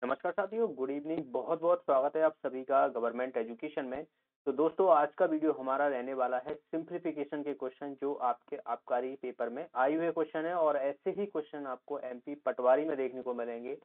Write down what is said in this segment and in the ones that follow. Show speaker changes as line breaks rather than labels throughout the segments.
नमस्कार साथियों, good evening. बहुत बहुत स्वागत है आप सभी का गवर्नमेंट एजुकेशन में। तो दोस्तों, आज का वीडियो हमारा रहने वाला है सिंप्लीफिकेशन के क्वेश्चन जो आपके आबकारी पेपर में आए हुए क्वेश्चन है, और ऐसे ही क्वेश्चन आपको एमपी पटवारी में देखने को मिलेंगे।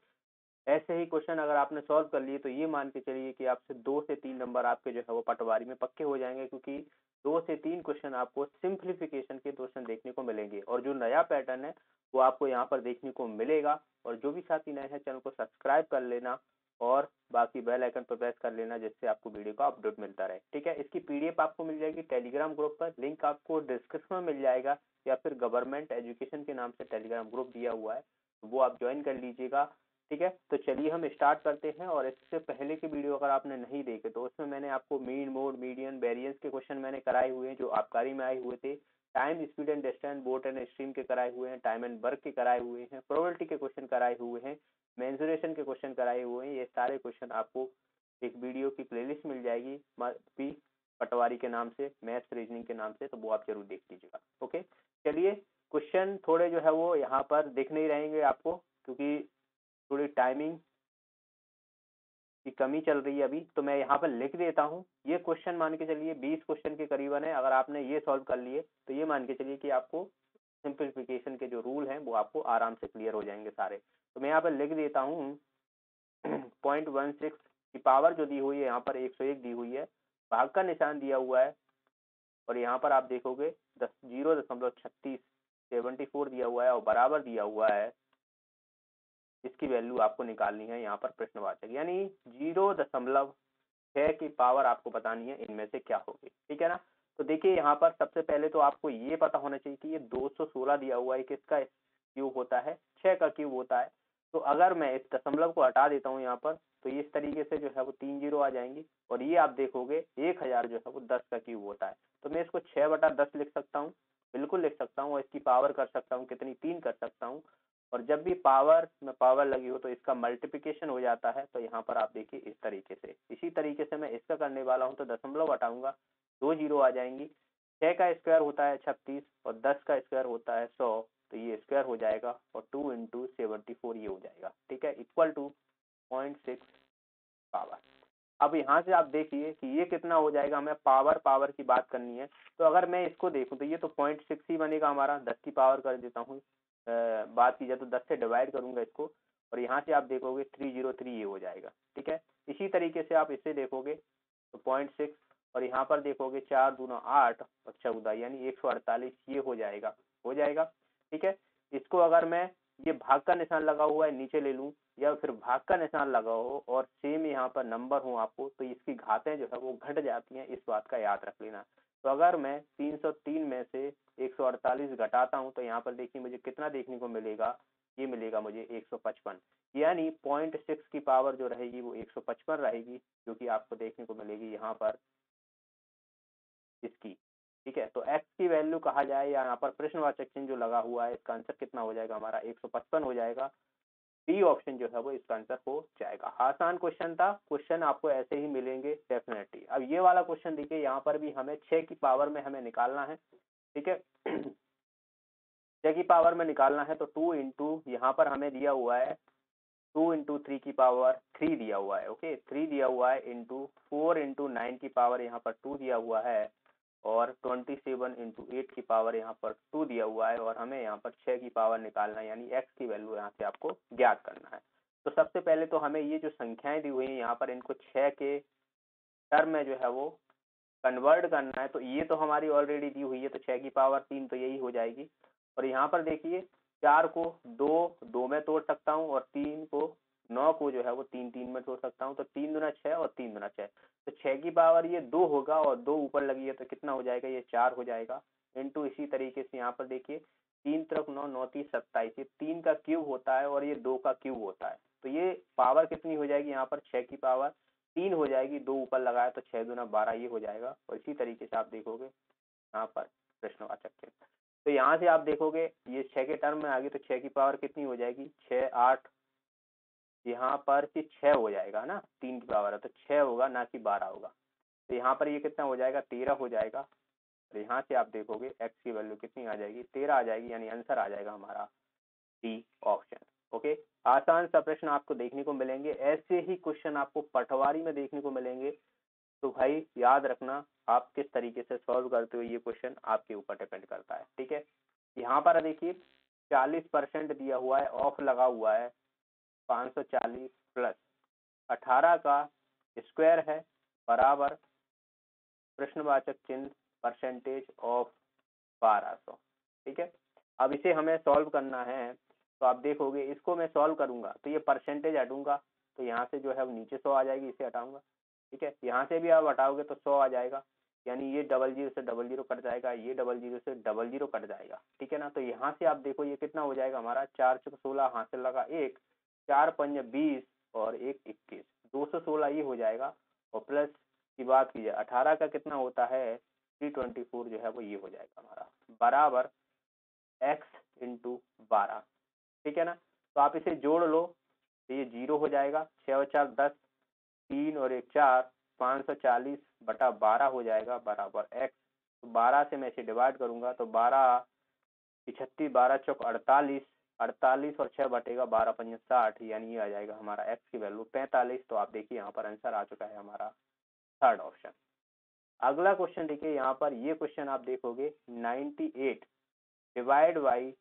ऐसे ही क्वेश्चन अगर आपने सॉल्व कर लिए तो ये मान के चलिए कि आपसे 2 से 3 नंबर आपके जो है वो पटवारी में पक्के हो जाएंगे, क्योंकि 2 से 3 क्वेश्चन आपको सिंप्लीफिकेशन के क्वेश्चन देखने को मिलेंगे। और जो नया पैटर्न है वो आपको यहाँ पर देखने को मिलेगा। और जो भी साथी नए हैं, चैनल को सब्सक्राइब कर लेना और बाकी बेल आइकन पर प्रेस कर लेना, जिससे आपको वीडियो का अपडेट मिलता रहे। ठीक है, इसकी पीडीएफ आपको मिल जाएगी टेलीग्राम ग्रुप पर, लिंक आपको डिस्क्रिप्शन में मिल जाएगा, या फिर गवर्नमेंट एजुकेशन के नाम से टेलीग्राम ग्रुप दिया हुआ है, तो वो आप ज्वाइन कर लीजिएगा। ठीक है, तो चलिए हम स्टार्ट करते हैं। और इससे पहले की वीडियो अगर आपने नहीं देखे तो उसमें मैंने आपको मीन, मोड, मीडियन, वेरिएंस के क्वेश्चन मैंने कराए हुए हैं जो आबकारी में आए हुए थे। Time, speed and distance, boat and stream के कराए हुए हैं, टाइम एंड वर्क के कराए हुए हैं, प्रोबेबिलिटी के क्वेश्चन कराए हुए हैं, मेंसुरेशन के क्वेश्चन कराए हुए हैं। ये सारे क्वेश्चन आपको एक वीडियो की प्लेलिस्ट मिल जाएगी पी पटवारी के नाम से, मैथ्स रीजनिंग के नाम से, तो वो आप जरूर देख लीजिएगा। ओके, चलिए क्वेश्चन थोड़े जो है वो यहाँ पर दिख नहीं रहेंगे आपको, क्योंकि थोड़ी टाइमिंग की कमी चल रही है अभी, तो मैं यहाँ पर लिख देता हूँ। ये क्वेश्चन मान के चलिए 20 क्वेश्चन के करीबन है। अगर आपने ये सॉल्व कर लिए तो ये मान के चलिए कि आपको सिंप्लीफिकेशन के जो रूल हैं वो आपको आराम से क्लियर हो जाएंगे सारे। तो मैं यहाँ पर लिख देता हूँ 0.16 की पावर जो दी हुई है यहाँ पर 101 दी हुई है, भाग का निशान दिया हुआ है, और यहाँ पर आप देखोगे 0.36 74 दिया हुआ है, और बराबर दिया हुआ है। इसकी वैल्यू आपको निकालनी है यहाँ पर प्रश्नवाचक, यानी 0.6 की पावर आपको बतानी है इनमें से क्या होगी। ठीक है ना। तो देखिए यहाँ पर सबसे पहले तो आपको ये पता होना चाहिए कि ये 216 दिया हुआ है, किसका क्यूब होता है, 6 का क्यूब होता है। तो अगर मैं इस दशमलव को हटा देता हूँ यहाँ पर, तो ये इस तरीके से जो है वो 3 जीरो आ जाएंगी, और ये आप देखोगे 1000 जो है वो 10 का क्यूब होता है। तो मैं इसको 6/10 लिख सकता हूँ, बिल्कुल लिख सकता हूँ, और इसकी पावर कर सकता हूँ कितनी, 3 कर सकता हूँ। और जब भी पावर में पावर लगी हो तो इसका मल्टीप्लिकेशन हो जाता है। तो यहाँ पर आप देखिए इस तरीके से, इसी तरीके से मैं इसका करने वाला हूँ। तो दशमलव हटाऊंगा, 2 जीरो आ जाएंगी। 6 का स्क्वायर होता है 36, और 10 का स्क्वायर होता है 100, तो ये स्क्वायर हो जाएगा, और 2 इंटू 74 ये हो जाएगा। ठीक है, इक्वल टू 0.6 पावर। अब यहाँ से आप देखिए कि ये कितना हो जाएगा, हमें पावर पावर की बात करनी है। तो अगर मैं इसको देखूं तो ये तो 0.6 ही बनेगा हमारा। 10 की पावर कर देता हूँ, बात की जाए तो 10 से डिवाइड करूंगा इसको, और यहाँ से आप देखोगे 303 ये हो जाएगा। ठीक है, इसी तरीके से आप इसे देखोगे तो 0.6, और यहाँ पर देखोगे 4 दूना 8 और 14, यानी 148 ये हो जाएगा, हो जाएगा। ठीक है, इसको अगर मैं ये भाग का निशान लगा हुआ है नीचे ले लूं, या फिर भाग का निशान लगा हो और सेम यहाँ पर नंबर हो आपको, तो इसकी घातें जो है वो घट जाती हैं, इस बात का याद रख लेना। तो अगर मैं 303 में से 148 घटाता हूँ तो यहाँ पर देखिए मुझे कितना देखने को मिलेगा, ये मिलेगा मुझे 155, यानी 0.6 की पावर जो रहेगी वो 155 रहेगी, जो कि आपको देखने को मिलेगी यहाँ पर इसकी। ठीक है, तो x की वैल्यू कहा जाए, या यहाँ पर प्रश्नवाचक चिन्ह जो लगा हुआ है, इसका आंसर कितना हो जाएगा हमारा, 155 हो जाएगा। डी ऑप्शन जो है वो इसका आंसर हो जाएगा। आसान क्वेश्चन था, क्वेश्चन आपको ऐसे ही मिलेंगे डेफिनेटली। अब ये वाला क्वेश्चन देखिए, यहाँ पर भी हमें 6 की पावर में हमें निकालना है। ठीक है 6 की पावर में निकालना है, तो 2 इंटू यहाँ पर हमें दिया हुआ है 2 इंटू 3 की पावर 3 दिया हुआ है। ओके, 3 दिया हुआ है, इंटू 4 इंटू 9 की पावर यहाँ पर 2 दिया हुआ है, और 27 इंटू 8 की पावर यहाँ पर 2 दिया हुआ है, और हमें यहाँ पर 6 की पावर निकालना है, यानी x की वैल्यू यहाँ से आपको ज्ञात करना है। तो सबसे पहले तो हमें ये जो संख्याएं दी हुई हैं यहाँ पर, इनको 6 के टर्म में जो है वो कन्वर्ट करना है। तो ये तो हमारी ऑलरेडी दी हुई है, तो 6 की पावर 3 तो यही हो जाएगी। और यहाँ पर देखिए 4 को 2 में तोड़ सकता हूँ, और 3 को 9 को जो है वो 3 में तोड़ सकता हूँ। तो 3 दूना 6 और 3 दूना 6, तो 6 की पावर ये 2 होगा, और 2 ऊपर लगी है तो कितना हो जाएगा, ये 4 हो जाएगा। इंटू इसी तरीके से यहाँ पर देखिए 3 तरफ 9, 9 3 27, ये 3 का क्यूब होता है, और ये 2 का क्यूब होता है। तो ये पावर कितनी हो जाएगी यहाँ पर, 6 की पावर 3 हो जाएगी, 2 ऊपर लगाया तो 6 दूना 12 ये हो जाएगा। और इसी तरीके से आप देखोगे यहाँ पर प्रश्नवाचक चिन्ह, तो यहाँ से आप देखोगे ये 6 के टर्म में आ गई, तो 6 की पावर कितनी हो जाएगी, 6 8, यहाँ पर कि 6 हो जाएगा ना, 3 की पावर है तो 6 होगा, ना कि 12 होगा। तो यहाँ पर ये कितना हो जाएगा, 13 हो जाएगा। और यहाँ से आप देखोगे x की वैल्यू कितनी आ जाएगी, 13 आ जाएगी, यानी आंसर आ जाएगा हमारा डी ऑप्शन। ओके, आसान सा प्रश्न आपको देखने को मिलेंगे, ऐसे ही क्वेश्चन आपको पटवारी में देखने को मिलेंगे। तो भाई याद रखना, आप किस तरीके से सॉल्व करते हो ये क्वेश्चन आपके ऊपर डिपेंड करता है। ठीक है, यहाँ पर देखिए 40% दिया हुआ है, ऑफ लगा हुआ है, 540 प्लस 18 का स्क्वायर है बराबर प्रश्नवाचक चिन्ह परसेंटेज ऑफ 1200। ठीक है, अब इसे हमें सॉल्व करना है, तो आप देखोगे इसको मैं सॉल्व करूंगा तो ये परसेंटेज हटूंगा, तो यहाँ से जो है नीचे 100 आ जाएगी, इसे हटाऊंगा। ठीक है, यहाँ से भी आप हटाओगे तो 100 आ जाएगा, यानी ये 00 से 00 कट जाएगा, ये 00 से 00 कट जाएगा। ठीक है ना, तो यहाँ से आप देखो ये कितना हो जाएगा हमारा, 4 चौक 16, हाथ से लगा 1, 4 पंज 20 और 1 21, 216 ये हो जाएगा। और प्लस की बात कीजिए 18 का कितना होता है, 324 जो है वो ये हो जाएगा हमारा, बराबर x इंटू 12। ठीक है ना, तो आप इसे जोड़ लो तो ये 0 हो जाएगा, 6 और 4 10, 3 और 1 4, 540 बटा 12 हो जाएगा बराबर x। तो 12 से मैं इसे डिवाइड करूंगा तो 12 36, 12 चौक 48, 48 और 6 बटेगा 12 पंजे 60, यानी ये आ जाएगा हमारा x की वैल्यू 45। तो आप देखिए यहाँ पर आंसर आ चुका है हमारा थर्ड ऑप्शन। अगला क्वेश्चन देखिए, यहाँ पर ये क्वेश्चन आप देखोगे 98 divide by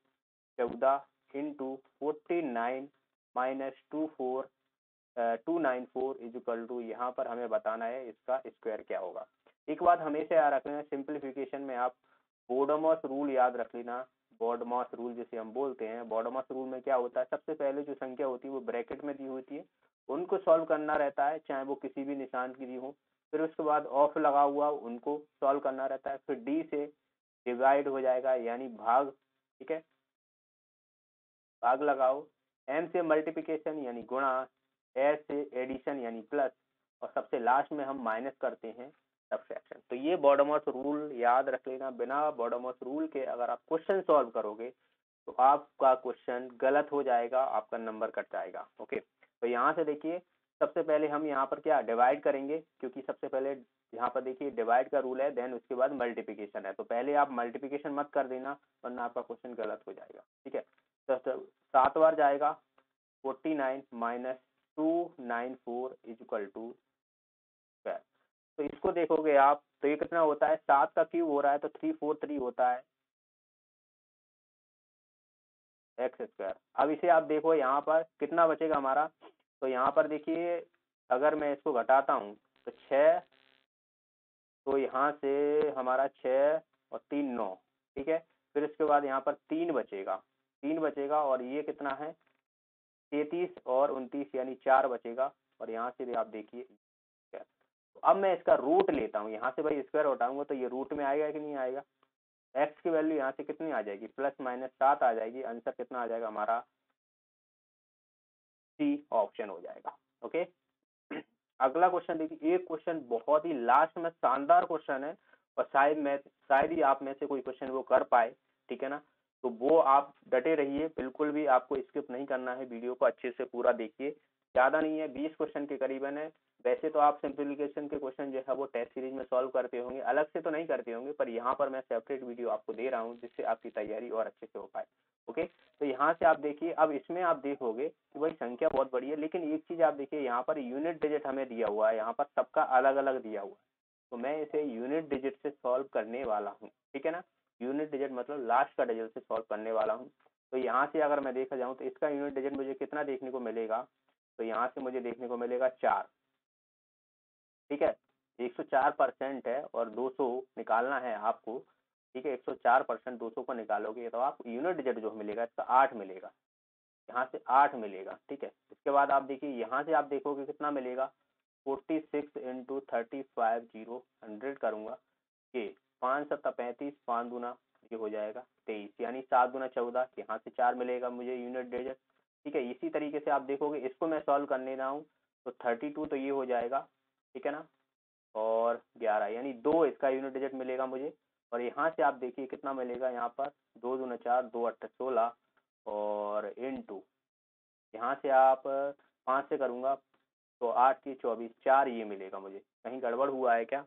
14 into 49 minus 294 is equal to, यहाँ पर हमें बताना है इसका स्क्वायर क्या होगा। एक बात हमेशा याद रखना, सिंप्लीफिकेशन में आप बोडोमॉस रूल याद रख लेना। बोडोमॉस रूल जिसे हम बोलते हैं, बोडोमॉस रूल में क्या होता है, सबसे पहले जो संख्या होती है वो ब्रैकेट में दी होती है, उनको सॉल्व करना रहता है, चाहे वो किसी भी निशान की दी हो। फिर उसके बाद ऑफ लगा हुआ उनको सॉल्व करना रहता है, फिर डी से डिवाइड हो जाएगा यानी भाग। ठीक है, भाग लगाओ, एम से मल्टीप्लिकेशन यानी गुणा, एस से एडिशन यानी प्लस, और सबसे लास्ट में हम माइनस करते हैं सब्ट्रैक्शन। तो ये बॉडोमॉस रूल याद रख लेना। बिना बॉडोमॉस रूल के अगर आप क्वेश्चन सॉल्व करोगे तो आपका क्वेश्चन गलत हो जाएगा, आपका नंबर कट जाएगा। ओके, तो यहाँ से देखिए सबसे पहले हम यहाँ पर क्या डिवाइड करेंगे, क्योंकि सबसे पहले यहाँ पर देखिए डिवाइड का रूल है, देन उसके बाद मल्टीप्लिकेशन है, तो पहले आप मल्टीप्लिकेशन मत कर देना वरना आपका क्वेश्चन गलत हो जाएगा। ठीक है, तो 7 बार जाएगा, 49 minus 294 is equal to square. तो इसको देखोगे आप तो ये कितना होता है, 7 का क्यूब हो रहा है तो 343 होता है एक्स स्क्वायर। अब इसे आप देखो यहाँ पर कितना बचेगा हमारा, तो यहाँ पर देखिए अगर मैं इसको घटाता हूँ तो 6, तो यहाँ से हमारा 6 और 3 9। ठीक है, फिर इसके बाद यहाँ पर 3 बचेगा, 3 बचेगा, और ये कितना है 33 और 29 यानी 4 बचेगा। और यहाँ से भी आप देखिए, तो अब मैं इसका रूट लेता हूँ, यहाँ से भाई स्क्वायर उठाऊंगा तो ये रूट में आएगा कि नहीं आएगा। एक्स की वैल्यू यहाँ से कितनी आ जाएगी, प्लस माइनस 7 आ जाएगी, आंसर कितना आ जाएगा हमारा, सी ऑप्शन हो जाएगा। ओके, अगला क्वेश्चन देखिए, एक क्वेश्चन बहुत ही लास्ट में शानदार क्वेश्चन है, और शायद ही आप में से कोई क्वेश्चन वो कर पाए। ठीक है ना, तो वो आप डटे रहिए, बिल्कुल भी आपको स्किप नहीं करना है, वीडियो को अच्छे से पूरा देखिए। ज्यादा नहीं है, 20 क्वेश्चन के करीबन है। वैसे तो आप सिंप्लीफिकेशन के क्वेश्चन जो है वो टेस्ट सीरीज में सॉल्व करते होंगे, अलग से तो नहीं करते होंगे, पर यहाँ पर मैं सेपरेट वीडियो आपको दे रहा हूँ जिससे आपकी तैयारी और अच्छे से हो पाए। ओके, तो यहाँ से आप देखिए, अब इसमें आप देखोगे कि भाई संख्या बहुत बड़ी है, लेकिन एक चीज आप देखिए यहाँ पर यूनिट डिजिट हमें दिया हुआ है, यहाँ पर सबका अलग अलग दिया हुआ है, तो मैं इसे यूनिट डिजिट से सॉल्व करने वाला हूँ। ठीक है ना, यूनिट डिजिट मतलब लास्ट का डिजिट से सॉल्व करने वाला हूँ। तो यहाँ से अगर मैं देखा जाऊँ तो इसका यूनिट डिजिट मुझे कितना देखने को मिलेगा, तो यहाँ से मुझे देखने को मिलेगा 4। ठीक है, 104% है और 200 निकालना है आपको। ठीक है, 104% 200 को निकालोगे तो आप यूनिट डिजिट जो मिलेगा इसका 8 मिलेगा, यहाँ से 8 मिलेगा। ठीक है, इसके बाद आप देखिए यहाँ से आप देखोगे कितना मिलेगा, 46 इंटू 35 0 100 करूंगा, ये 5 7 35, 5 दूना ये हो जाएगा 23, यानी 7 दूना 14, यहाँ से 4 मिलेगा मुझे यूनिट डिजिट। ठीक है, इसी तरीके से आप देखोगे, इसको मैं सॉल्व करने रहा हूँ तो 32 तो ये हो जाएगा। ठीक है ना, और 11 यानी 2 इसका यूनिट डिजिट मिलेगा मुझे। और यहाँ से आप देखिए कितना मिलेगा, यहाँ पर 2 दूना 4, 2 8 16, और इनटू यहाँ से आप 5 से करूंगा तो 8 की 24, 4 ये मिलेगा मुझे। कहीं गड़बड़ हुआ है क्या,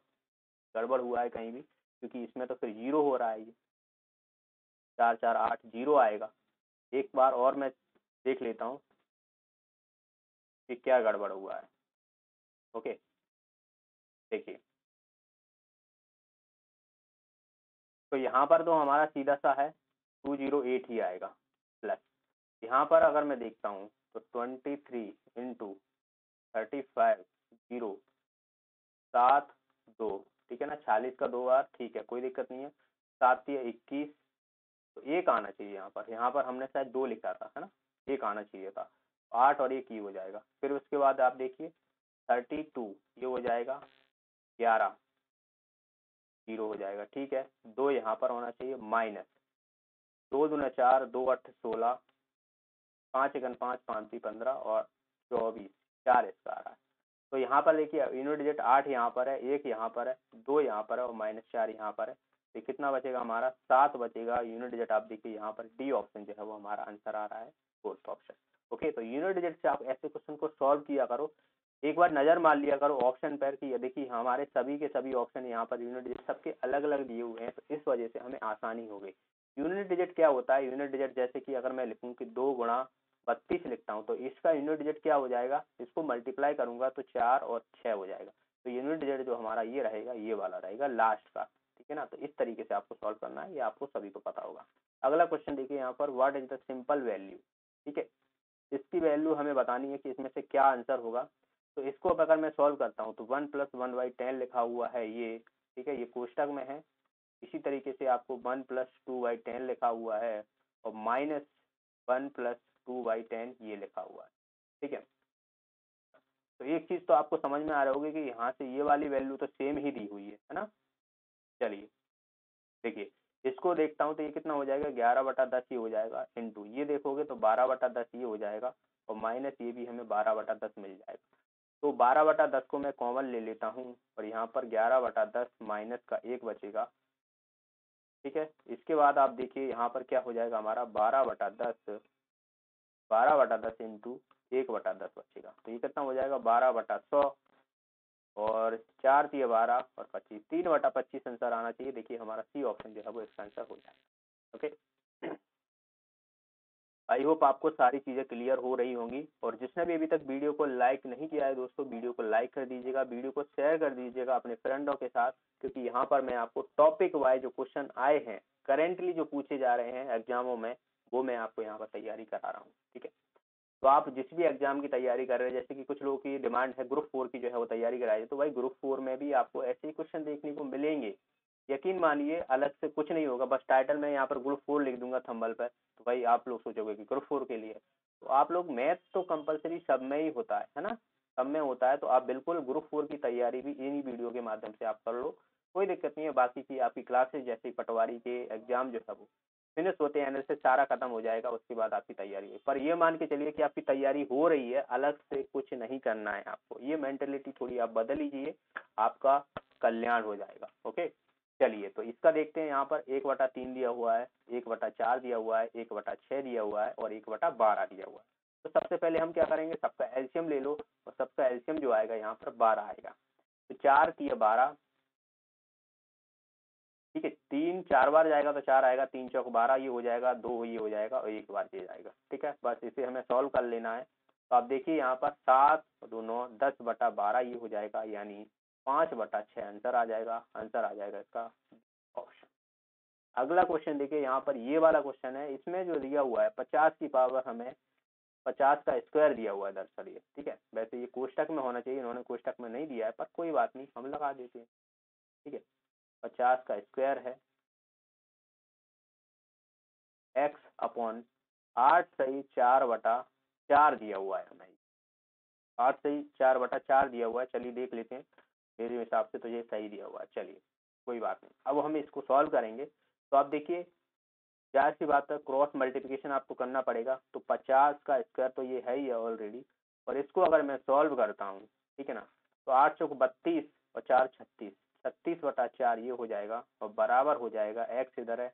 गड़बड़ हुआ है कहीं भी, क्योंकि इसमें तो फिर 0 हो रहा है, ये 4 4 8 0 आएगा। एक बार और मैं देख लेता हूँ कि क्या गड़बड़ हुआ है। ओके, देखिए तो यहाँ पर तो हमारा सीधा सा है 208 ही आएगा, प्लस यहाँ पर अगर मैं देखता हूँ तो 23 इंटू 35 जीरो 7 2, ठीक है ना, 46 का 2 बार, ठीक है कोई दिक्कत नहीं है। 7 या 21, तो एक आना चाहिए यहाँ पर हमने शायद 2 लिखा था, है ना, एक आना चाहिए था। 8 और 1 ये हो जाएगा। फिर उसके बाद आप देखिए 32 ये हो जाएगा, 11 जीरो हो जाएगा, ठीक है। 2 यहाँ पर होना चाहिए, माइनस 2 दूना 4, 2 8 16, 5 एकन 5, 5 15 और 24, 4 इसका आ रहा है। तो यहाँ पर देखिए यूनिट डिजिट 8 यहाँ पर है, 1 यहाँ पर है, 2 यहाँ पर है और -4 यहाँ पर है। तो कितना बचेगा हमारा, 7 बचेगा। यूनिट डिजिट आप देखिए यहाँ पर डी ऑप्शन जो है वो हमारा आंसर आ रहा है, फोर्थ ऑप्शन। ओके, तो यूनिट डिजिट से आप ऐसे क्वेश्चन को सॉल्व किया करो, एक बार नजर मार लिया करो ऑप्शन पर कि ये देखिए हमारे सभी के सभी ऑप्शन यहाँ पर यूनिट डिजिट सबके अलग अलग दिए हुए हैं, तो इस वजह से हमें आसानी हो गई। यूनिट डिजिट क्या होता है, यूनिट डिजिट जैसे कि अगर मैं लिखूँ कि 2 गुणा 32 लिखता हूँ तो इसका यूनिट डिजिट क्या हो जाएगा, इसको मल्टीप्लाई करूंगा तो 4 और 6 हो जाएगा। तो यूनिट डिजिट जो हमारा ये रहेगा, ये वाला रहेगा लास्ट का, ठीक है ना। तो इस तरीके से आपको सॉल्व करना है, ये आपको सभी को पता होगा। अगला क्वेश्चन देखिए यहाँ पर, what is the simple value, ठीक है, इसकी वैल्यू हमें बतानी है कि इसमें से क्या आंसर होगा। तो इसको अब अगर मैं सॉल्व करता हूँ तो 1 + 1/10 लिखा हुआ है ये, ठीक है, ये कोष्टक में है। इसी तरीके से आपको 1 + 2/10 लिखा हुआ है और -1 + 2/10 ये लिखा हुआ है, ठीक है। तो एक चीज तो आपको समझ में आ रहा होगी कि यहाँ से ये वाली वैल्यू तो सेम ही दी हुई है ना। चलिए देखिए, इसको देखता हूँ तो ये कितना हो जाएगा, 11/10 ये हो जाएगा, इंटू ये देखोगे तो 12/10 ये हो जाएगा और माइनस ये भी हमें 12/10 मिल जाएगा। तो 12/10 को मैं कॉमन ले लेता हूँ और यहाँ पर 11/10 माइनस का 1 बचेगा, ठीक है। इसके बाद आप देखिए यहाँ पर क्या हो जाएगा हमारा, 12/10 इंटू 1/10 बचेगा। तो ये कितना हो जाएगा, 12/100 और 4 × 12 और 25, 3/25 आंसर आना चाहिए। देखिए हमारा सी ऑप्शन जो है वो इसका आंसर हो जाएगा। ओके, आई होप आपको सारी चीज़ें क्लियर हो रही होंगी। और जिसने भी अभी तक वीडियो को लाइक नहीं किया है दोस्तों, वीडियो को लाइक कर दीजिएगा, वीडियो को शेयर कर दीजिएगा अपने फ्रेंडों के साथ, क्योंकि यहाँ पर मैं आपको टॉपिक वाइज जो क्वेश्चन आए हैं, करेंटली जो पूछे जा रहे हैं एग्जामों में, वो मैं आपको यहाँ पर तैयारी करा रहा हूँ, ठीक है। तो आप जिस भी एग्जाम की तैयारी कर रहे हैं, जैसे कि कुछ लोगों की डिमांड है ग्रुप 4 की जो है वो तैयारी कराई, तो भाई ग्रुप 4 में भी आपको ऐसे ही क्वेश्चन देखने को मिलेंगे। यकीन मानिए, अलग से कुछ नहीं होगा, बस टाइटल में यहाँ पर ग्रुप 4 लिख दूंगा थंबल पर, तो भाई आप लोग सोचोगे कि ग्रुप 4 के लिए। तो आप लोग, मैथ तो कंपलसरी सब में ही होता है ना, सब में होता है। तो आप बिल्कुल ग्रुप 4 की तैयारी भी इन्हीं वीडियो के माध्यम से आप कर लो, कोई दिक्कत नहीं है। बाकी की आपकी क्लासेज जैसे पटवारी के एग्जाम जो है वो फिनिश होते हैं, से सारा खत्म हो जाएगा, उसके बाद आपकी तैयारी है। पर ये मान के चलिए कि आपकी तैयारी हो रही है, अलग से कुछ नहीं करना है आपको, ये मेंटेलिटी थोड़ी आप बदल लीजिए, आपका कल्याण हो जाएगा। ओके, चलिए तो इसका देखते हैं। यहाँ पर 1/3 दिया हुआ है, 1/4 दिया हुआ है, 1/6 दिया हुआ है और 1/12 दिया हुआ है। तो सबसे पहले हम क्या करेंगे, सबका एलसीएम ले लो, और सबका एलसीएम जो आएगा यहाँ पर 12 आएगा। तो 4 × 12, ठीक है, 3 4 बार जाएगा तो 4 आएगा, 3 चौक 12 ये हो जाएगा, 2 ये हो जाएगा और 1 बार ये जाएगा, ठीक है। बस इसे हमें सॉल्व कर लेना है। तो आप देखिए यहाँ पर 7 और 2 9, 10/12 ये हो जाएगा, यानी 5/6 आंसर आ जाएगा। आंसर आ जाएगा इसका ऑप्शन। अगला क्वेश्चन देखिए, यहाँ पर ये वाला क्वेश्चन है, इसमें जो दिया हुआ है 50 की पावर, हमें 50 का स्क्वायर दिया हुआ है दरअसल ये, ठीक है। वैसे ये कोष्टक में होना चाहिए, इन्होंने कोष्टक में नहीं दिया है, पर कोई बात नहीं, हम लगा देते हैं, ठीक है। 50 का स्क्वायर है x/8 सही 4/4 दिया हुआ है हमें, 8 सही 4/4 दिया हुआ है। चलिए देख लेते हैं, मेरे हिसाब से तो ये सही दिया हुआ है। चलिए कोई बात नहीं, अब हम इसको सॉल्व करेंगे। तो आप देखिए, जाहिर सी बात है, क्रॉस मल्टीप्लिकेशन आपको करना पड़ेगा। तो 50 का स्क्वायर तो ये है ही है ऑलरेडी, और इसको अगर मैं सॉल्व करता हूँ, ठीक है ना, तो 8 चौक 32 और 4 36, 36/4 ये हो जाएगा और बराबर हो जाएगा, एक्स इधर है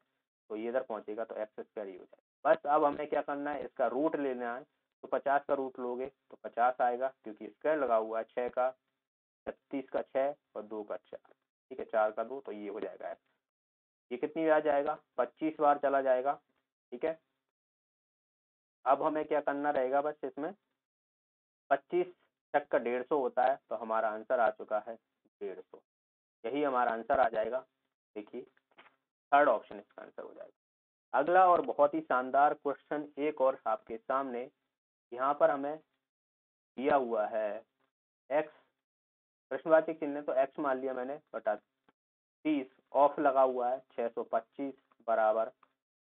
तो ये इधर पहुंचेगा, तो x² ही हो जाएगा। बस अब हमें क्या करना है, इसका रूट लेना है। तो 50 का रूट लोगे तो 50 आएगा, क्योंकि स्क्वायर लगा हुआ है, 6 का 36 का 6 और 2 का 4, ठीक है, 4 का 2, तो ये हो जाएगा x। ये कितनी बार जाएगा, 25 बार चला जाएगा, ठीक है। अब हमें क्या करना रहेगा, बस इसमें 25 तक का 150 होता है, तो हमारा आंसर आ चुका है 150। यही हमारा आंसर आ जाएगा। देखिए थर्ड ऑप्शन इसका आंसर हो जाएगा। अगला और बहुत ही शानदार क्वेश्चन एक और आपके सामने, यहाँ पर हमें दिया हुआ है x, प्रश्नवाची चिन्ह तो x मान लिया मैंने, बटा 30 ऑफ लगा हुआ है 625 बराबर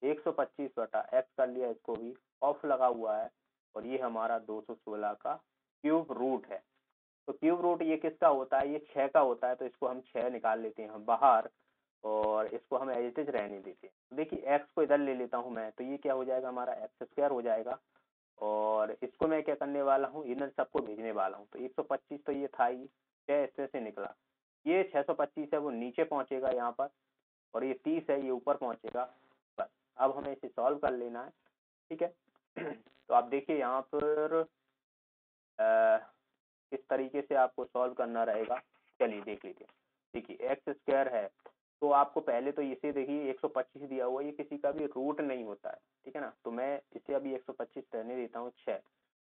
125 बटा x कर लिया, इसको भी ऑफ लगा हुआ है, और ये हमारा 216 का क्यूब रूट है। तो क्यूब रूट ये किसका होता है, ये 6 का होता है, तो इसको हम 6 निकाल लेते हैं हम बाहर, और इसको हम एज इट इज रहने देते हैं। तो देखिए x को इधर ले लेता हूँ मैं, तो ये क्या हो जाएगा, हमारा एक्स स्क्वायर हो जाएगा, और इसको मैं क्या करने वाला हूँ, इधर सबको भेजने वाला हूँ। तो 125 तो ये था ही, 6 इससे से निकला, ये 625 है वो नीचे पहुंचेगा यहाँ पर, और ये 30 है ये ऊपर पहुंचेगा। बस अब हमें इसे सॉल्व कर लेना है, ठीक है। तो आप देखिए यहाँ पर किस तरीके से आपको सॉल्व करना रहेगा, चलिए देख लीजिए। देखिए एक्स स्क्वायर है, तो आपको पहले तो इसे देखिए 125 दिया हुआ है, ये किसी का भी रूट नहीं होता है, ठीक है ना। तो मैं इसे अभी 125 रहने देता हूँ, 6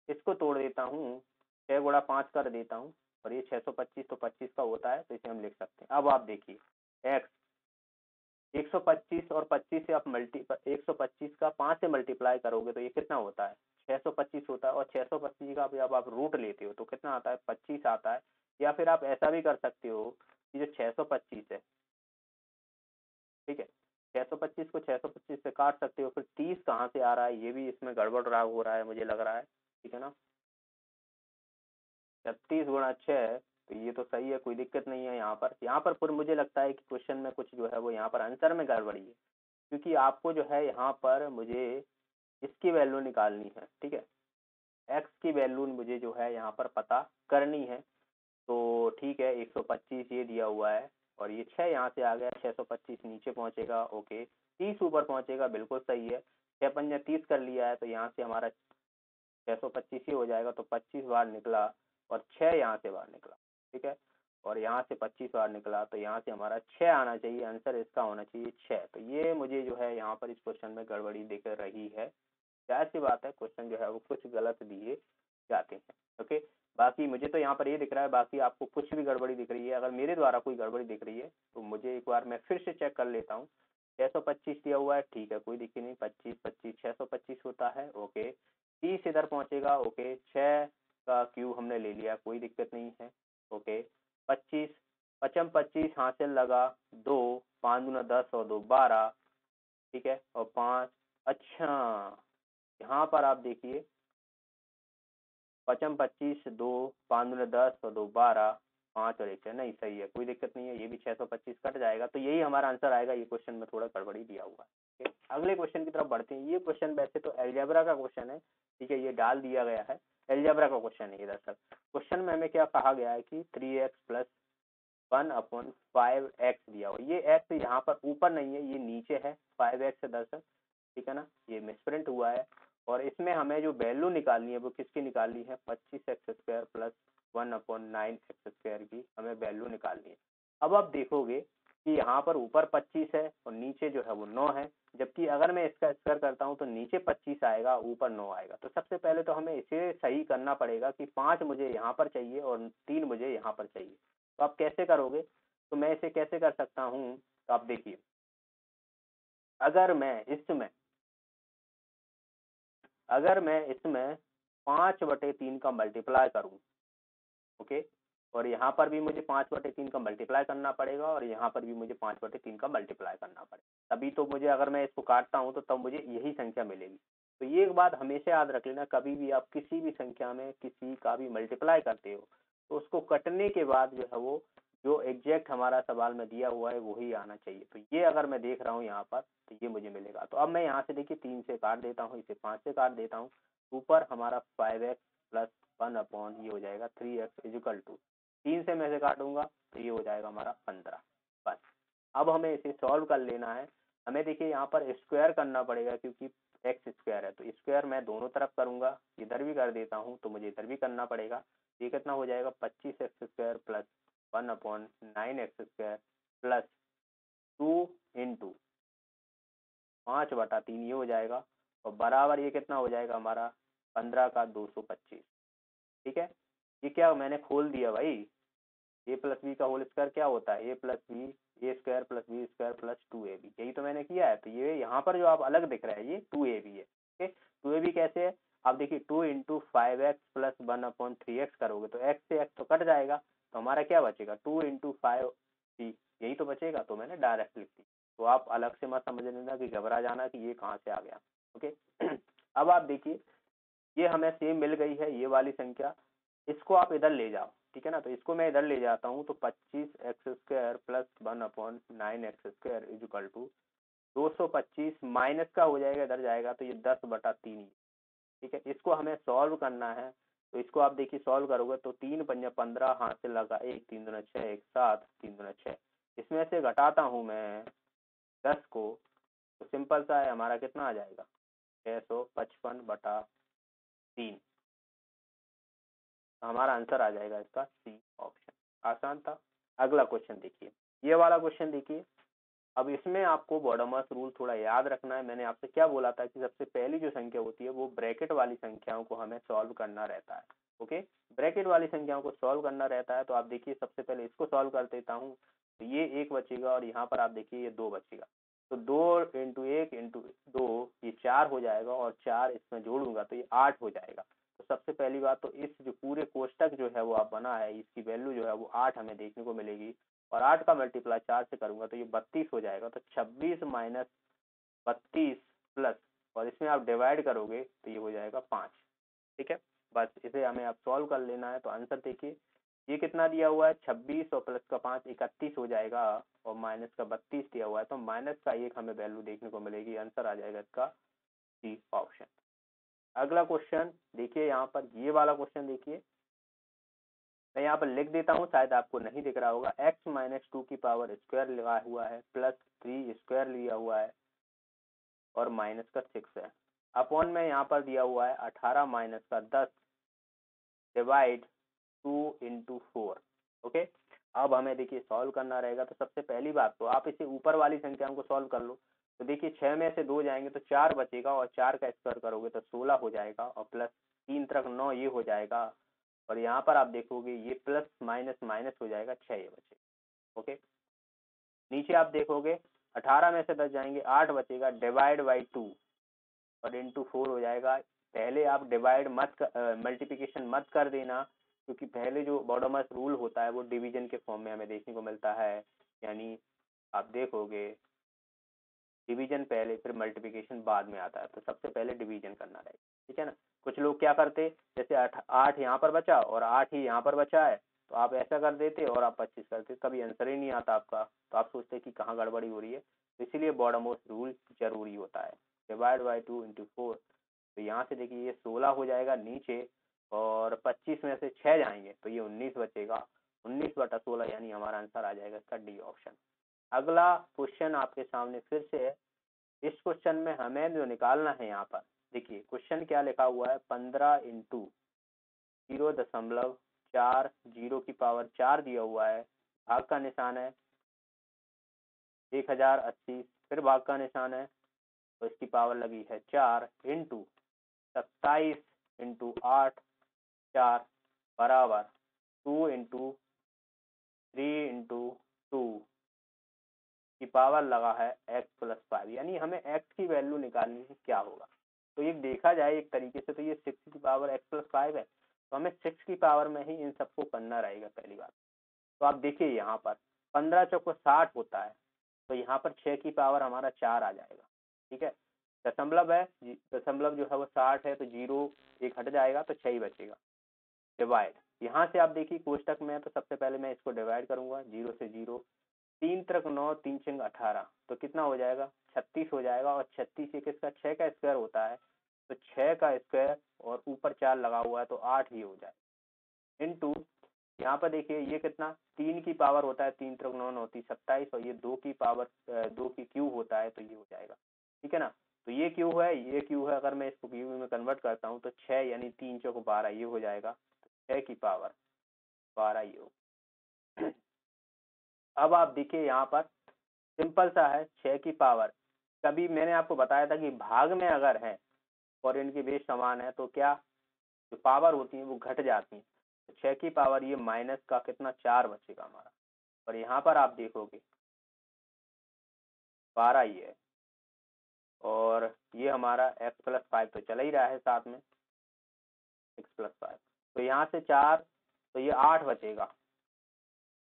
इसको तोड़ देता हूँ, 6 गुणा 5 कर देता हूँ, और ये 625 तो 25 का होता है, तो इसे हम लिख सकते हैं। अब आप देखिए एक्स 125 और 25 से आप 125 का 5 से मल्टीप्लाई करोगे तो ये कितना होता है, 625 होता है, और 625 का भी अब आप रूट लेते हो तो कितना आता है, 25 आता है। या फिर आप ऐसा भी कर सकते हो कि जो 625 है, ठीक है, 625 को 625 से काट सकते हो, फिर 30 कहाँ से आ रहा है, ये भी इसमें गड़बड़ रहा हो रहा है मुझे लग रहा है, ठीक है ना। 36 गुणा 6, तो ये तो सही है, कोई दिक्कत नहीं है। यहाँ पर फिर मुझे लगता है कि क्वेश्चन में कुछ जो है वो यहाँ पर आंसर में गड़बड़ी है, क्योंकि आपको जो है यहाँ पर मुझे इसकी वैल्यू निकालनी है, ठीक है, एक्स की वैल्यू मुझे जो है यहाँ पर पता करनी है। तो ठीक है, 125 ये दिया हुआ है, और ये 6 यहाँ से आ गया, 625 नीचे पहुंचेगा, ओके, 30 ऊपर पहुंचेगा, बिल्कुल सही है। 6 पंजा 30 कर लिया है, तो यहाँ से हमारा 625 ही हो जाएगा, तो 25 बार निकला, और 6 यहाँ से बाहर निकला, ठीक है, और यहाँ से 25 बार निकला, तो यहाँ से हमारा 6 आना चाहिए, आंसर इसका होना चाहिए 6। तो ये मुझे जो है यहाँ पर इस क्वेश्चन में गड़बड़ी दिख रही है। जाहिर सी बात है, क्वेश्चन जो है वो कुछ गलत दिए जाते हैं, ओके। बाकी मुझे तो यहाँ पर ये दिख रहा है, बाकी आपको कुछ भी गड़बड़ी दिख रही है, अगर मेरे द्वारा कोई गड़बड़ी दिख रही है तो मुझे एक बार मैं फिर से चेक कर लेता हूँ। 625 दिया हुआ है, ठीक है, कोई दिक्कत नहीं, 25 25 625 होता है, ओके, 30 इधर पहुंचेगा, ओके, 6 का क्यूब हमने ले लिया, कोई दिक्कत नहीं है, ओके, 25 पचम 25 हासिल लगा, 2 5 दूना 10 और 2 12, ठीक है, और 5, अच्छा यहाँ पर आप देखिए, पचम 25 2 5 दूना 10 और 2 12, 5 और 1 6, नहीं सही है, कोई दिक्कत नहीं है, ये भी 625 कट जाएगा, तो यही हमारा आंसर आएगा। ये क्वेश्चन में थोड़ा गड़बड़ी दिया हुआ है, ठीक है? अगले क्वेश्चन की तरफ बढ़ते हैं। ये क्वेश्चन वैसे तो एल्जेब्रा का क्वेश्चन है, ठीक है, ये डाल दिया गया है, एल्जेब्रा का क्वेश्चन है ये। दरअसल क्वेश्चन में हमें क्या कहा गया है कि 3x प्लस 1/5x दिया हुआ, ये x यहाँ पर ऊपर नहीं है, ये नीचे है, 5x है दरअसल, ठीक है ना, ये मिसप्रिंट हुआ है। और इसमें हमें जो वैल्यू निकालनी है वो किसकी निकालनी है, 25x² प्लस 1/9x² की हमें वैल्यू निकालनी है। अब आप देखोगे कि यहाँ पर ऊपर 25 है और नीचे जो है वो 9 है, जबकि अगर मैं इसका स्क्वायर करता हूँ तो नीचे 25 आएगा, ऊपर 9 आएगा। तो सबसे पहले तो हमें इसे सही करना पड़ेगा कि 5 मुझे यहाँ पर चाहिए और 3 मुझे यहाँ पर चाहिए। तो आप कैसे करोगे, तो मैं इसे कैसे कर सकता हूँ, तो आप देखिए, अगर मैं इसमें 5/3 का मल्टीप्लाई करूं, ओके, और यहाँ पर भी मुझे 5/3 का मल्टीप्लाई करना पड़ेगा, और यहाँ पर भी मुझे 5/3 का मल्टीप्लाई करना पड़ेगा, तभी तो मुझे, अगर मैं इसको काटता हूँ तो तब मुझे यही संख्या मिलेगी। तो ये एक बात हमेशा याद रख लेना, कभी भी आप किसी भी संख्या में किसी का भी मल्टीप्लाई करते हो तो उसको कटने के बाद जो है वो जो एग्जैक्ट हमारा सवाल में दिया हुआ है वही आना चाहिए। तो ये अगर मैं देख रहा हूँ यहाँ पर तो ये मुझे मिलेगा। तो अब मैं यहाँ से देखिए 3 से काट देता हूँ, इसे 5 से काट देता हूँ, ऊपर हमारा 5x प्लस 1 ये हो जाएगा 3x इजिकल टू 3 से मैं से काटूंगा तो ये हो जाएगा हमारा 15। बस अब हमें इसे सॉल्व कर लेना है। हमें देखिए यहाँ पर स्क्वायर करना पड़ेगा, क्योंकि एक्स स्क्वायर है, तो स्क्वायर मैं दोनों तरफ करूंगा, इधर भी कर देता हूँ तो मुझे इधर भी करना पड़ेगा। ये कितना हो जाएगा, 25x² plus 1/9x² plus 2 into 5/3 ये हो जाएगा, और बराबर ये कितना हो जाएगा हमारा 15 का 225। ठीक है, ये क्या मैंने खोल दिया भाई, ए प्लस बी का होल स्क्वायर क्या होता है, a plus b a square plus b square plus 2ab, यही तो मैंने किया है। तो ये यहाँ पर जो आप अलग दिख रहा है ये 2ab है। ठीक है, 2ab कैसे है, आप देखिए 2 इंटू 5x प्लस 1/3x करोगे तो x से x तो कट जाएगा, तो हमारा क्या बचेगा 2 इंटू 5c, यही तो बचेगा। तो मैंने डायरेक्ट लिख दी, तो आप अलग से मत समझ लेना कि घबरा जाना कि ये कहाँ से आ गया। ओके अब आप देखिए ये हमें सेम मिल गई है ये वाली संख्या, इसको आप इधर ले जाओ। ठीक है ना, तो इसको मैं इधर ले जाता हूँ तो 25x² plus 1/9x² is equal to 225 minus का हो जाएगा, इधर जाएगा तो ये 10/3। ठीक है, इसको हमें सॉल्व करना है, तो इसको आप देखिए सॉल्व करोगे तो 3 पंजा 15, हाथ से लगा 1 3 दूना 6 1 7 3 दूना 6, इसमें से घटाता हूँ मैं 10 को, तो सिंपल सा है हमारा कितना आ जाएगा 655/3। हमारा आंसर आ जाएगा इसका सी ऑप्शन। आसान था। अगला क्वेश्चन देखिए, ये वाला क्वेश्चन देखिए। अब इसमें आपको बॉडोमस रूल थोड़ा याद रखना है। मैंने आपसे क्या बोला था कि सबसे पहली जो संख्या होती है वो ब्रैकेट वाली संख्याओं को हमें सॉल्व करना रहता है। ओके, ब्रैकेट वाली संख्याओं को सॉल्व करना रहता है। तो आप देखिए सबसे पहले इसको सॉल्व कर देता हूँ, तो ये 1 बचेगा और यहाँ पर आप देखिए ये 2 बचेगा, तो 2 इंटू 1 इंटू 2 ये 4 हो जाएगा, और 4 इसमें जोड़ूंगा तो ये 8 हो जाएगा। तो सबसे पहली बात तो इस जो पूरे कोष्टक जो है वो आप बना है, इसकी वैल्यू जो है वो 8 हमें देखने को मिलेगी, और 8 का मल्टीप्लाई 4 से करूंगा तो ये 32 हो जाएगा। तो 26 माइनस 32 प्लस, और इसमें आप डिवाइड करोगे तो ये हो जाएगा 5। ठीक है, बस इसे हमें अब सॉल्व कर लेना है। तो आंसर देखिए ये कितना दिया हुआ है 26 और प्लस का 5 31 हो जाएगा, और माइनस का 32 दिया हुआ है, तो माइनस का 1 हमें वैल्यू देखने को मिलेगी। आंसर आ जाएगा इसका सी ऑप्शन। अगला क्वेश्चन देखिए, यहाँ पर ये वाला क्वेश्चन देखिए, मैं यहाँ पर लिख देता हूँ, शायद आपको नहीं दिख रहा होगा। x माइनस 2 की पावर स्क्वायर लगा हुआ है, प्लस 3 स्क्वायर लिया हुआ है, और माइनस का 6 है, अपॉन में यहाँ पर दिया हुआ है 18 माइनस का 10 डिवाइड 2 इंटू 4। ओके, अब हमें देखिए सॉल्व करना रहेगा। तो सबसे पहली बात तो आप इसे ऊपर वाली संख्याओं को सॉल्व कर लो। तो देखिए 6 में से 2 जाएंगे तो 4 बचेगा, और 4 का स्क्वायर करोगे तो 16 हो जाएगा, और प्लस 3 तरफ 9 ये हो जाएगा, और यहाँ पर आप देखोगे ये प्लस माइनस माइनस हो जाएगा, 6 ये बचेगा। ओके, नीचे आप देखोगे 18 में से 10 जाएंगे 8 बचेगा, डिवाइड बाई 2 और इंटू 4 हो जाएगा। पहले आप डिवाइड मल्टीप्लिकेशन मत कर देना, क्योंकि पहले जो बॉडोमस रूल होता है वो डिवीजन के फॉर्म में हमें देखने को मिलता है, यानी आप देखोगे डिवीजन पहले फिर मल्टीप्लिकेशन बाद में आता है, तो सबसे पहले डिवीजन करना रहेगा। ठीक है ना, कुछ लोग क्या करते, जैसे 8 यहाँ पर बचा और 8 ही यहाँ पर बचा है, तो आप ऐसा कर देते और आप 25 करते, कभी आंसर ही नहीं आता आपका, तो आप सोचते कि कहाँ गड़बड़ी हो रही है। तो इसीलिए बॉडोमस रूल जरूरी होता है। डिवाइड बाई 2 इंटू 4, तो यहाँ से देखिए ये 16 हो जाएगा नीचे, और 25 में से 6 जाएंगे तो ये 19 बचेगा, 19/16, यानी हमारा आंसर आ जाएगा इसका डी ऑप्शन। अगला क्वेश्चन आपके सामने फिर से है। इस क्वेश्चन में हमें जो निकालना है, यहाँ पर देखिए क्वेश्चन क्या लिखा हुआ है, 15 इंटू 0.4 0 की पावर 4 दिया हुआ है, भाग का निशान है 1080, फिर भाग का निशान है, तो इसकी पावर लगी है 4 इंटू 27 इंटू 8 4 बराबर 2 इंटू 3 इंटू 2 की पावर लगा है x प्लस 5, यानी हमें x की वैल्यू निकालनी है क्या होगा। तो ये देखा जाए एक तरीके से तो ये 6 की पावर x प्लस 5 है, तो हमें 6 की पावर में ही इन सबको करना रहेगा पहली बात। तो आप देखिए यहाँ पर 15 चौको 60 होता है, तो यहाँ पर 6 की पावर हमारा 4 आ जाएगा। ठीक है, दशमलव है, दशमलव जो है वो 60 है, तो 0 1 हट जाएगा तो 6 ही बचेगा। डिवाइड, यहाँ से आप देखिए कोष्टक में है, तो सबसे पहले मैं इसको डिवाइड करूंगा, 0 से 0, 3 त्रिक 9 3 छंग 18, तो कितना हो जाएगा 36 हो जाएगा, और 36 ये किसका 6 का स्क्वायर होता है, तो 6 का स्क्वायर और ऊपर 4 लगा हुआ है तो 8 ही हो जाएगा, इनटू यहाँ पर देखिए ये कितना 3 की पावर होता है, 3 त्रिक 9 9 3 27, और ये 2 की पावर 2 की क्यूब होता है, तो ये हो जाएगा। ठीक है ना, तो ये क्यू है, ये क्यू है, अगर मैं इसको क्यू में कन्वर्ट करता हूँ तो 6 यानी 3 चौको 12 ये हो जाएगा, 6 की पावर 12 ये हो। अब आप देखिए यहाँ पर सिंपल सा है, 6 की पावर, कभी मैंने आपको बताया था कि भाग में अगर है और इनकी बेस समान है तो क्या जो पावर होती है वो घट जाती है। तो 6 की पावर ये माइनस का कितना 4 बचेगा हमारा। और यहाँ पर आप देखोगे 12 ही है, और ये हमारा x+5 तो चला ही रहा है साथ में x+5, तो यहाँ से 4, तो ये 8 बचेगा।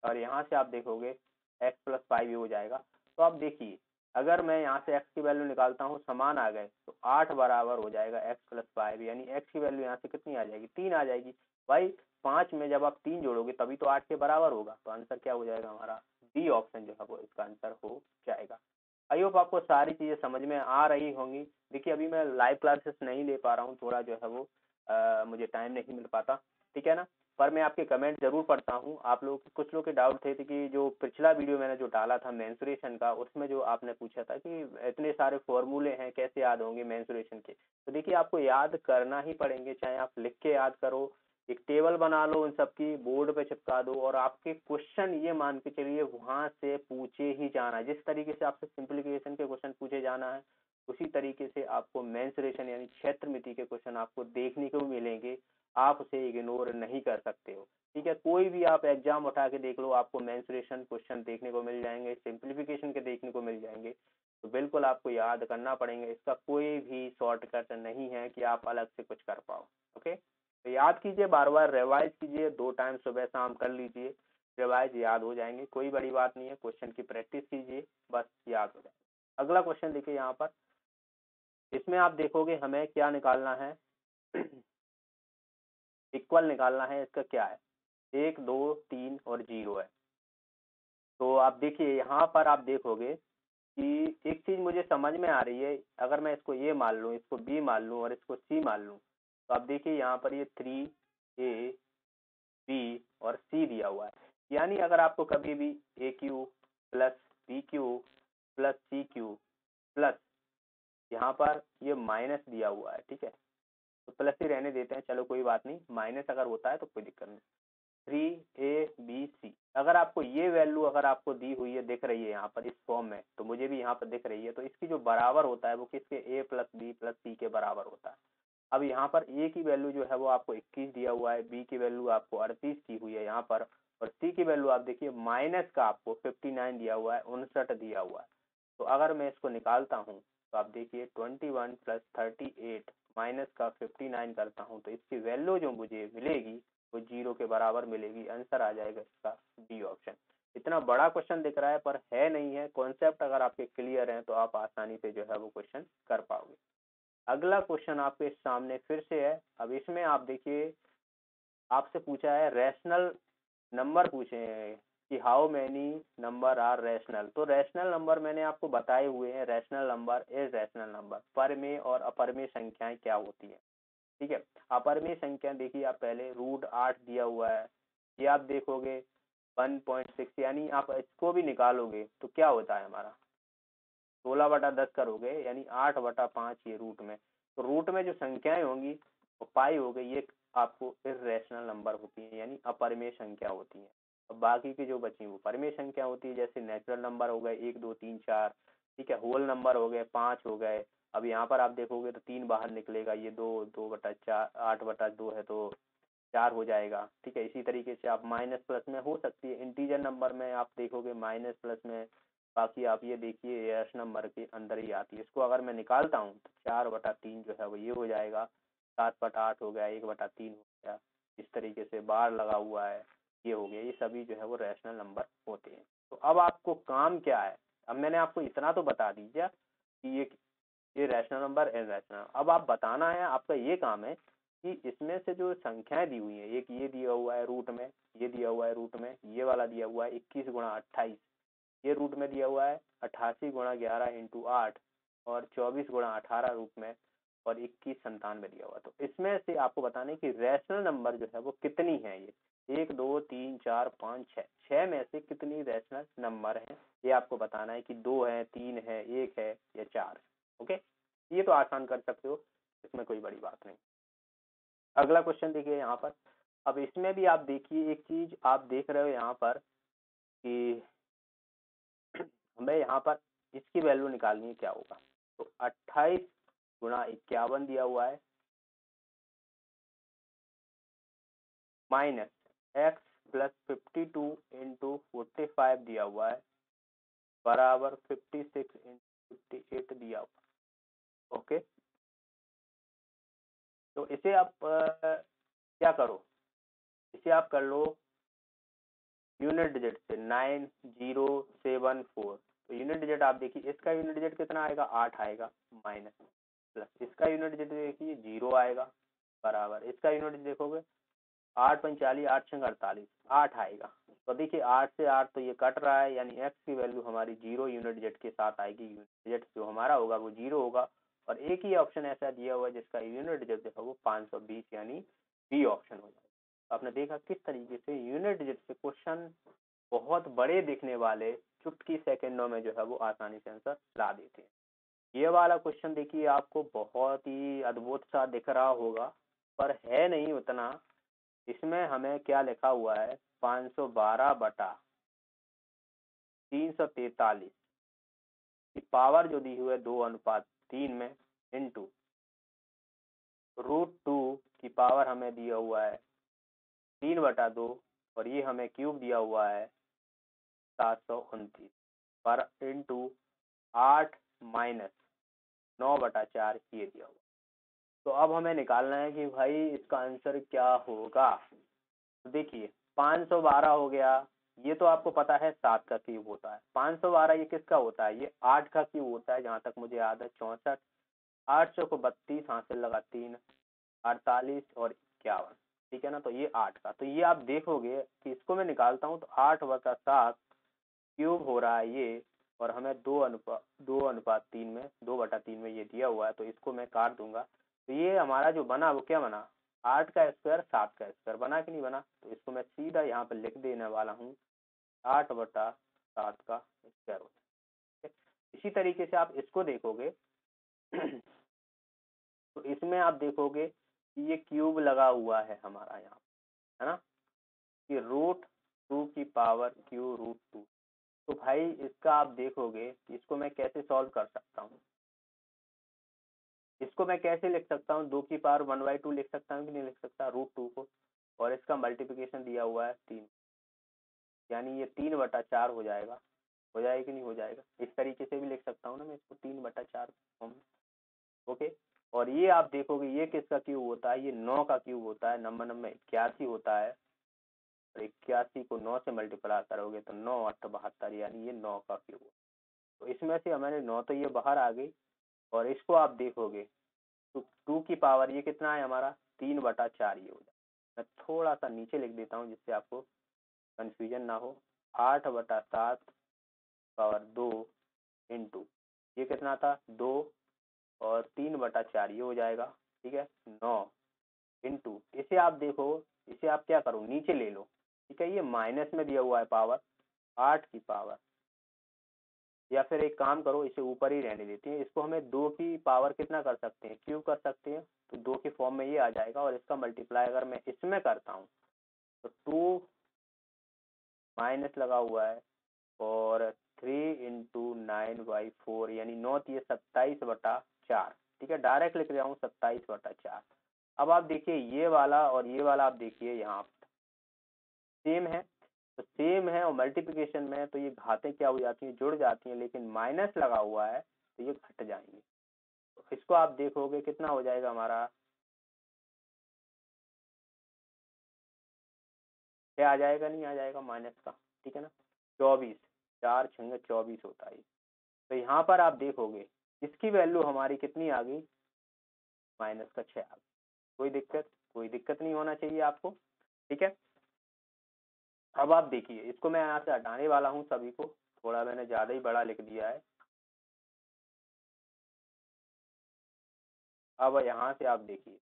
और यहाँ से आप देखोगे x+5 ये हो जाएगा। तो आप देखिए अगर मैं यहाँ से x की वैल्यू निकालता हूँ समान आ गए तो 8 बराबर हो जाएगा x+5, यानी x की वैल्यू यहाँ से कितनी आ जाएगी 3 आ जाएगी। भाई 5 में जब आप 3 जोड़ोगे तभी तो 8 के बराबर होगा, तो आंसर क्या हो जाएगा हमारा डी ऑप्शन जो है वो इसका आंसर हो जाएगा। आई होप आपको सारी चीजें समझ में आ रही होंगी। देखिए अभी मैं लाइव क्लासेस नहीं ले पा रहा हूँ, थोड़ा जो है वो मुझे टाइम नहीं मिल पाता, ठीक है ना, पर मैं आपके कमेंट जरूर पढ़ता हूँ। आप लोग कुछ लोग के डाउट थे कि जो पिछला वीडियो मैंने जो डाला था मेंसुरेशन का, उसमें जो आपने पूछा था कि इतने सारे फॉर्मूले हैं कैसे याद होंगे मेंसुरेशन के, तो देखिए आपको याद करना ही पड़ेंगे, चाहे आप लिख के याद करो, एक टेबल बना लो, उन सबकी बोर्ड पे चिपका दो, और आपके क्वेश्चन ये मान के चलिए वहां से पूछे ही जाना है। जिस तरीके से आपसे सिंप्लीफिकेशन के क्वेश्चन पूछे जाना है उसी तरीके से आपको मेंसुरेशन यानी क्षेत्रमिति के क्वेश्चन आपको देखने को मिलेंगे, आप उसे इग्नोर नहीं कर सकते हो, ठीक है। कोई भी आप एग्जाम उठा के देख लो, आपको मेंसुरेशन क्वेश्चन देखने को मिल जाएंगे, सिंप्लीफिकेशन के देखने को मिल जाएंगे, तो बिल्कुल आपको याद करना पड़ेंगे। इसका कोई भी शॉर्टकट नहीं है कि आप अलग से कुछ कर पाओ। ओके, तो याद कीजिए, बार बार रिवाइज कीजिए, 2 टाइम सुबह शाम कर लीजिए, रिवाइज याद हो जाएंगे, कोई बड़ी बात नहीं है। क्वेश्चन की प्रैक्टिस कीजिए, बस याद हो जाएगा। अगला क्वेश्चन देखिए यहाँ पर, इसमें आप देखोगे हमें क्या निकालना है इक्वल निकालना है। इसका क्या है 1 2 3 और 0 है। तो आप देखिए यहाँ पर आप देखोगे कि एक चीज मुझे समझ में आ रही है, अगर मैं इसको ए मान लूँ, इसको बी मान लूँ और इसको सी मान लूँ, तो आप देखिए यहाँ पर ये 3a बी और सी दिया हुआ है। यानी अगर आपको कभी भी a cube plus b cube plus c cube plus यहाँ पर ये माइनस दिया हुआ है, ठीक है, तो प्लस ही रहने देते हैं, चलो कोई बात नहीं, माइनस अगर होता है तो कोई दिक्कत नहीं। 3abc अगर आपको ये वैल्यू अगर आपको दी हुई है, दिख रही है यहाँ पर इस फॉर्म में, तो मुझे भी यहाँ पर दिख रही है, तो इसकी जो बराबर होता है वो किसके a प्लस बी प्लस सी के बराबर होता है। अब यहाँ पर a की वैल्यू जो है वो आपको 21 दिया हुआ है, b की वैल्यू आपको 38 की हुई है यहाँ पर, और c की वैल्यू आप देखिए माइनस का आपको 59 दिया हुआ है, 59 दिया हुआ है। तो अगर मैं इसको निकालता हूँ तो आप देखिए 21 प्लस 38 माइनस का 59 करता हूँ, तो इसकी वैल्यू जो मुझे मिलेगी वो 0 के बराबर मिलेगी। आंसर आ जाएगा इसका डी ऑप्शन। इतना बड़ा क्वेश्चन दिख रहा है पर है नहीं है, कॉन्सेप्ट अगर आपके क्लियर हैं तो आप आसानी से जो है वो क्वेश्चन कर पाओगे। अगला क्वेश्चन आपके सामने फिर से है। अब इसमें आप देखिए आपसे पूछा है रैशनल नंबर पूछे हैं कि how many number are rational. तो रैशनल नंबर मैंने आपको बताए हुए हैं, रैशनल नंबर इररैशनल नंबर, परमेय और अपरमेय संख्याएं क्या होती हैं, ठीक है। अपरमेय संख्या देखिए आप पहले √8 दिया हुआ है, ये आप देखोगे 1.6, यानी आप इसको भी निकालोगे तो क्या होता है हमारा 16/10 करोगे, यानी 8/5 ये रूट में, तो रूट में जो संख्याएं होंगी वो पाई हो गई, ये आपको इररेशनल नंबर होती है, यानी अपरिमेय संख्या होती है। अब बाकी की जो बची वो परिमेय संख्या होती है, जैसे नेचुरल नंबर हो गए 1 2 3 4, ठीक है, होल नंबर हो गए 5 हो गए। अब यहाँ पर आप देखोगे तो 3 बाहर निकलेगा, ये 2/4 8/2 है तो 4 हो जाएगा, ठीक है। इसी तरीके से आप माइनस प्लस में हो सकती है, इंटीजर नंबर में आप देखोगे माइनस प्लस में, बाकी आप ये देखिए यश नंबर के अंदर ही आती है। इसको अगर मैं निकालता हूँ तो 4/3 जो है वो ये हो जाएगा, 7/8 हो गया, 1/3 हो गया, इस तरीके से बार लगा हुआ है, ये हो गया, ये सभी जो है वो रैशनल नंबर होते हैं। तो अब आपको काम क्या है, अब मैंने आपको इतना तो बता दीजिए कि ये रैशनल नंबर इररेशनल, अब आप बताना है, आपका ये काम है कि इसमें से जो संख्याएं दी हुई है, एक ये दिया हुआ है रूट में, ये दिया हुआ है रूट में, ये वाला दिया हुआ है 21 गुणा 28, ये रूट में दिया हुआ है 88 गुणा 11 इंटू 8, और 24 गुणा 18 रूट में, और 21 97 दिया हुआ। तो इसमें से आपको बताना है कि रैशनल नंबर जो है वो कितनी है, ये 1 2 3 4 5 6, 6 में से कितनी रैशनल नंबर है, ये आपको बताना है कि 2 है 3 है 1 है या 4 है। ओके, ये तो आसान कर सकते हो, इसमें कोई बड़ी बात नहीं। अगला क्वेश्चन देखिए यहाँ पर, अब इसमें भी आप देखिए एक चीज आप देख रहे हो यहाँ पर कि हमें यहाँ पर इसकी वैल्यू निकालनी है, क्या होगा, तो 28 गुणा 51 दिया हुआ है माइनस x प्लस 52 इंटू 45 दिया हुआ है बराबर 56 इंटू 58 दिया हुआ है। ओके, तो इसे आप क्या करो, इसे आप कर लो यूनिट डिजिट से 9074। तो यूनिट डिजिट आप देखिए, इसका यूनिट डिजिट कितना आएगा 8 आएगा माइनस प्लस इसका यूनिट डिजिट देखिए 0 आएगा बराबर इसका यूनिट डिजिट देखोगे 8 45 8 छंग 48 8 आएगा। तो देखिए 8 से 8 तो ये कट रहा है, यानी x की वैल्यू हमारी 0 यूनिट डिजिट के साथ आएगी। यूनिट डिजिट जो हमारा होगा वो 0 होगा और एक ही ऑप्शन ऐसा दिया हुआ है जिसका यूनिट डिजिट देखो वो 520 यानी बी ऑप्शन हो जाएगा। तो आपने देखा किस तरीके से यूनिट डिजिट से क्वेश्चन बहुत बड़े दिखने वाले चुटकी सेकंडों में जो है वो आसानी से आंसर ला देते हैं। ये वाला क्वेश्चन देखिए आपको बहुत ही अद्भुत सा दिख रहा होगा पर है नहीं उतना। इसमें हमें क्या लिखा हुआ है 512 बटा 343 की पावर जो दी हुई है 2:3 में इंटू √2 की पावर हमें दिया हुआ है 3/2 और ये हमें क्यूब दिया हुआ है 729 पर इंटू 8 माइनस 9/4 ये दिया हुआ। तो अब हमें निकालना है कि भाई इसका आंसर क्या होगा। तो देखिए 512 हो गया, ये तो आपको पता है 7 का क्यूब होता है। 512 ये किसका होता है, ये 8 का क्यूब होता है जहां तक मुझे याद है 64 8 को 32 हासिल लगा 3 48 और 51, ठीक है ना। तो ये 8 का, तो ये आप देखोगे कि इसको मैं निकालता हूँ तो 8/7 क्यूब हो रहा है ये और हमें 2:3 में 2/3 में ये दिया हुआ है। तो इसको मैं काट दूंगा तो ये हमारा जो बना वो क्या बना 8 का स्क्वायर 7 का स्क्वायर बना कि नहीं बना। तो इसको मैं सीधा यहाँ पर लिख देने वाला हूँ 8/7 का स्क्वायर होता है। इसी तरीके से आप इसको देखोगे तो इसमें आप देखोगे कि ये क्यूब लगा हुआ है हमारा यहाँ, है ना, कि √2 की पावर Q√2। तो भाई इसका आप देखोगे इसको मैं कैसे सॉल्व कर सकता हूँ, इसको मैं कैसे लिख सकता हूँ 2 की पावर 1/2 लिख सकता हूँ कि नहीं लिख सकता √2 को, और इसका मल्टीप्लिकेशन दिया हुआ है 3 यानी ये 3/4 हो जाएगा। हो जाएगा कि नहीं हो जाएगा, इस तरीके से भी लिख सकता हूँ ना मैं इसको 3/4 फॉर्म में। ओके, और ये आप देखोगे ये किसका क्यूब होता है, ये 9 का क्यूब होता है। नंबर 81 होता है और 81 को 9 से मल्टीप्लाई करोगे तो 9 8 72 यानी ये 9 का क्यूब। तो इसमें से हमारे 9 तो ये बाहर आ गई और इसको आप देखोगे तो 2 की पावर ये कितना है हमारा 3/4 ये हो जाए। मैं थोड़ा सा नीचे लिख देता हूँ जिससे आपको कंफ्यूजन ना हो। 8/7 पावर 2 इंटू ये कितना था 2 और 3/4 ये हो जाएगा, ठीक है 9 इंटू इसे आप देखो, इसे आप क्या करो नीचे ले लो, ठीक है। ये माइनस में दिया हुआ है पावर 8 की पावर, या फिर एक काम करो इसे ऊपर ही रहने देते हैं। इसको हमें 2 की पावर कितना कर सकते हैं क्यूब कर सकते हैं, तो 2 के फॉर्म में ये आ जाएगा। और इसका मल्टीप्लाई अगर मैं इसमें करता हूँ तो 2 माइनस लगा हुआ है और 3 इंटू 9/4 यानी 9 ये 27/4, ठीक है डायरेक्ट लिख रहा हूँ 27/4। अब आप देखिए ये वाला और ये वाला आप देखिए यहाँ सेम है, तो सेम है और मल्टीप्लिकेशन में तो ये घातें क्या हो जाती हैं जुड़ जाती हैं, लेकिन माइनस लगा हुआ है तो ये घट जाएंगे। तो इसको आप देखोगे कितना हो जाएगा हमारा, क्या आ जाएगा नहीं आ जाएगा माइनस का, ठीक है ना 24, 4 6 24 होता है। तो यहाँ पर आप देखोगे इसकी वैल्यू हमारी कितनी आ गई -6 आ गई। कोई दिक्कत नहीं होना चाहिए आपको, ठीक है। अब आप देखिए इसको मैं यहाँ से हटाने वाला हूँ सभी को, थोड़ा मैंने ज्यादा ही बड़ा लिख दिया है। अब यहाँ से आप देखिए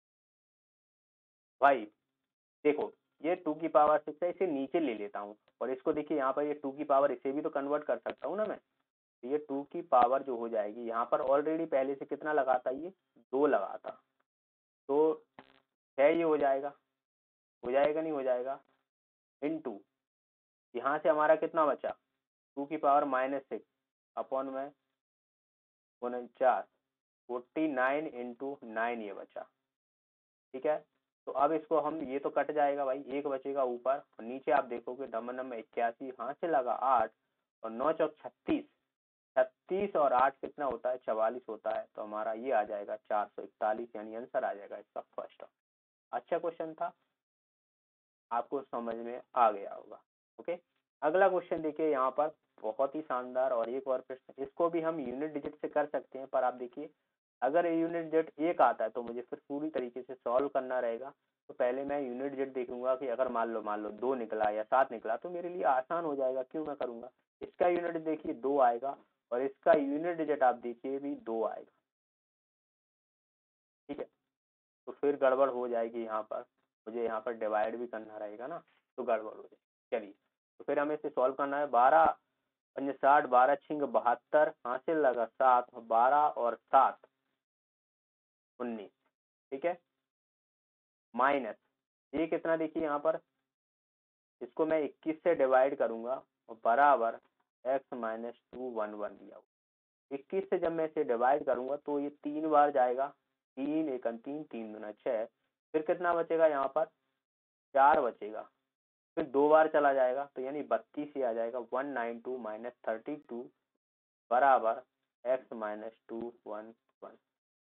भाई देखो ये 2 की पावर 6 है, इसे नीचे ले लेता हूँ और इसको देखिए यहाँ पर ये 2 की पावर इसे भी तो कन्वर्ट कर सकता हूँ ना मैं। तो ये 2 की पावर जो हो जाएगी यहाँ पर ऑलरेडी पहले से कितना लगा था ये 2 लगा था, तो 6 ये हो जाएगा नहीं हो जाएगा इनटू यहाँ से हमारा कितना बचा 2 की पावर -6 अपॉन में 49 49 इंटू 9 ये बचा। ठीक है, तो अब इसको हम, ये तो कट जाएगा भाई, एक बचेगा ऊपर, और नीचे आप देखोगे डबल नंबर 81, यहाँ से लगा 8 और 9 चौक 36, 36 और 8 कितना होता है, 44 होता है। तो हमारा ये आ जाएगा 441, यानी आंसर आ जाएगा इसका फर्स्ट। अच्छा क्वेश्चन था, आपको समझ में आ गया होगा। ओके, अगला क्वेश्चन देखिए यहाँ पर, बहुत ही शानदार और एक और प्रश्न, इसको भी हम यूनिट डिजिट से कर सकते हैं, पर आप देखिए अगर यूनिट डिजिट एक आता है तो मुझे फिर पूरी तरीके से सॉल्व करना रहेगा। तो पहले मैं यूनिट डिजिट देखूंगा कि अगर मान लो 2 निकला या 7 निकला तो मेरे लिए आसान हो जाएगा, क्यों मैं करूंगा। इसका यूनिट देखिए 2 आएगा और इसका यूनिट डिजिट आप देखिए भी 2 आएगा। ठीक है, तो फिर गड़बड़ हो जाएगी यहाँ पर, मुझे यहाँ पर डिवाइड भी करना रहेगा ना, तो गड़बड़ हो जाएगी। चलिए, तो फिर हमें इसे सॉल्व करना है। 12 पंजे 60, 12 छिंग 72, हासिल लगा 7, 12 और 7 19। ठीक है, माइनस ये कितना, देखिए यहाँ पर इसको मैं 21 से डिवाइड करूंगा और बराबर x माइनस 211 दिया हुआ। 21 से जब मैं इसे डिवाइड करूंगा तो ये 3 बार जाएगा, 3 एकम 3, 3 दूना 6, फिर कितना बचेगा यहाँ पर 4 बचेगा, फिर 2 बार चला जाएगा तो यानी 32 ही आ जाएगा। 192 माइनस 32 बराबर x माइनस 211।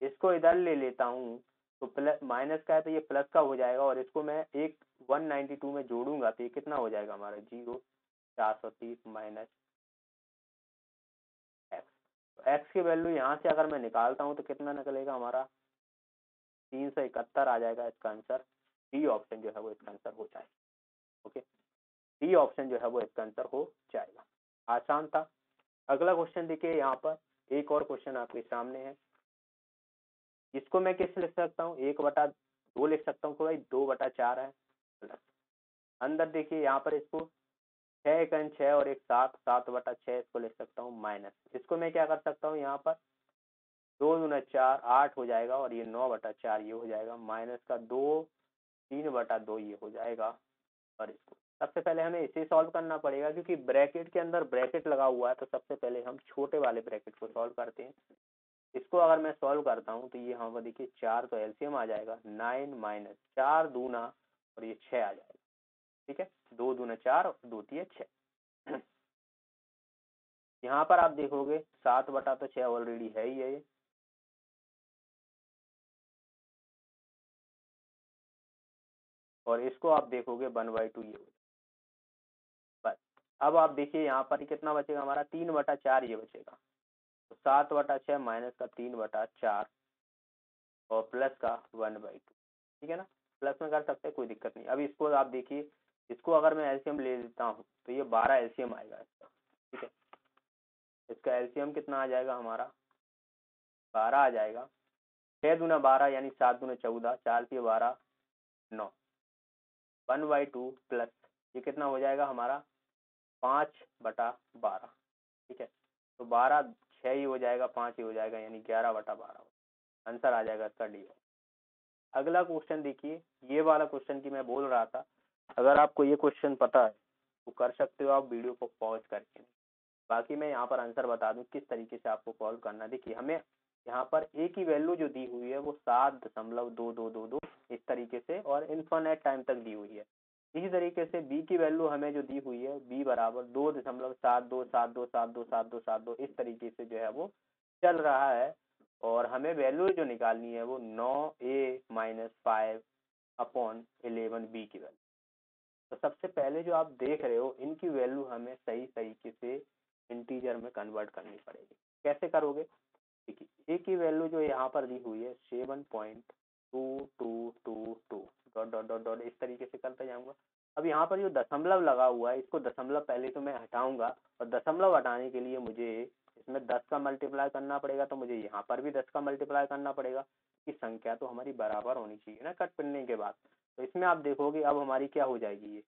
इसको इधर ले लेता हूँ तो प्लस माइनस का है तो ये प्लस का हो जाएगा, और इसको मैं एक 192 में जोड़ूंगा तो ये कितना हो जाएगा हमारा 0, 430 माइनस एक्स। तो एक्स की वैल्यू यहाँ से अगर मैं निकालता हूँ तो कितना निकलेगा हमारा 371 आ जाएगा इसका आंसर। डी ऑप्शन जो है वो इसका आंसर हो जाएगा। ओके, डी ऑप्शन जो है वो इसका आंसर हो जाएगा। आसान था। अगला क्वेश्चन देखिए यहाँ पर, एक और क्वेश्चन आपके सामने है। इसको मैं किस लिख सकता हूँ, 1/2 लिख सकता हूँ, तो भाई 2/4 है प्लस। अंदर देखिए यहाँ पर इसको 6 एकन 6 और एक 7, 7/6 इसको लिख सकता हूँ माइनस। इसको मैं क्या कर सकता हूँ, यहाँ पर 2 दूना 4, 8 हो जाएगा, और ये 9/4 ये हो जाएगा, माइनस का 2, 3/2 ये हो जाएगा। और इसको सबसे पहले हमें इसे सॉल्व करना पड़ेगा, क्योंकि ब्रैकेट के अंदर ब्रैकेट लगा हुआ है, तो सबसे पहले हम छोटे वाले ब्रैकेट को सॉल्व करते हैं। इसको अगर मैं सॉल्व करता हूँ तो ये यहाँ पर देखिए 4 तो एलसीएम आ जाएगा, 9 माइनस 4 दूना और ये 6 आ जाएगा। ठीक है, 2 दूना 4 और 2 तिये 6। यहाँ पर आप देखोगे 7/6 ऑलरेडी है ही है ये, और इसको आप देखोगे 1/2 ये हो जाएगा। बस अब आप देखिए यहाँ पर कितना बचेगा हमारा 3/4 ये बचेगा। तो 7/6 माइनस का 3/4 और प्लस का 1/2। ठीक है ना, प्लस में कर सकते हैं, कोई दिक्कत नहीं। अभी इसको आप देखिए, इसको अगर मैं एलसीएम ले लेता हूँ तो ये 12 एलसीएम आएगा इसका। ठीक है, इसका एलसीएम कितना आ जाएगा हमारा 12 आ जाएगा। 6 दूना 12 यानी 7 दूना 14, 4 तिये 12, 9, 1/2 प्लस ये कितना हो जाएगा हमारा 5/12। ठीक है, तो 12 6 ही हो जाएगा, 5 ही हो जाएगा, यानी 11/12 आंसर आ जाएगा इसका डी। अगला क्वेश्चन देखिए, ये वाला क्वेश्चन की मैं बोल रहा था, अगर आपको ये क्वेश्चन पता है तो कर सकते हो आप वीडियो को पॉज करके। बाकी मैं यहाँ पर आंसर बता दूं किस तरीके से आपको सॉल्व करना है। देखिए हमें यहाँ पर ए की वैल्यू जो दी हुई है वो 7.2222 इस तरीके से और इनफिनिट टाइम तक दी हुई है। इसी तरीके से बी की वैल्यू हमें जो दी हुई है बी बराबर 2.7272727272 इस तरीके से जो है वो चल रहा है, और हमें वैल्यू जो निकालनी है वो 9a-5/11 बी की वैल्यू। तो सबसे पहले जो आप देख रहे हो इनकी वैल्यू हमें सही तरीके से इंटीजर में कन्वर्ट करनी पड़ेगी। कैसे करोगे, देखिए ए की वैल्यू जो यहाँ पर दी हुई है 7.2222 डॉट डॉट डॉट डॉट इस तरीके से करते जाऊंगा। अब यहाँ पर जो दशमलव लगा हुआ है इसको दशमलव पहले तो मैं हटाऊंगा, और दशमलव हटाने के लिए मुझे इसमें 10 का मल्टीप्लाई करना पड़ेगा, तो मुझे यहाँ पर भी 10 का मल्टीप्लाई करना पड़ेगा, कि संख्या तो हमारी बराबर होनी चाहिए ना कट करने के बाद। तो इसमें आप देखोगे अब हमारी क्या हो जाएगी, ये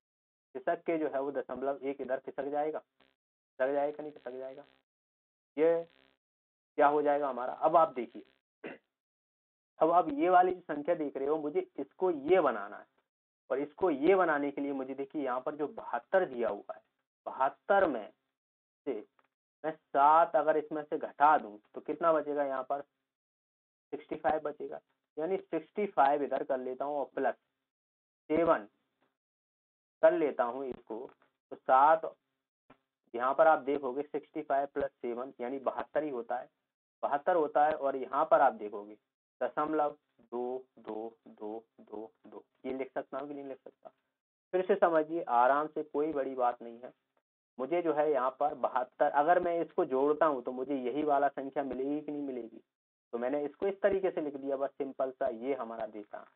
खिसक के जो है वो दशमलव एक इधर खिसक जाएगा, खिसक जाएगा नहीं खिसक जाएगा, ये क्या हो जाएगा हमारा। अब आप देखिए, अब आप ये वाली जो संख्या देख रहे हो मुझे इसको ये बनाना है, और इसको ये बनाने के लिए मुझे देखिए यहाँ पर जो 72 दिया हुआ है, 72 में से मैं 7 अगर इसमें से घटा दूं तो कितना बचेगा यहाँ पर 65 बचेगा, यानी 65 इधर कर लेता हूँ और प्लस 7 कर लेता हूँ इसको, तो 7 यहाँ पर आप देखोगे 65 प्लस 7 यानी 72 ही होता है, 72 होता है। और यहाँ पर आप देखोगे दशमलव 2 ये लिख सकता हूँ कि नहीं लिख सकता? फिर से समझिए आराम से, कोई बड़ी बात नहीं है। मुझे जो है यहाँ पर 72, अगर मैं इसको जोड़ता हूँ तो मुझे यही वाला संख्या मिलेगी कि नहीं मिलेगी? तो मैंने इसको इस तरीके से लिख दिया, बस सिंपल सा, ये हमारा डेटा।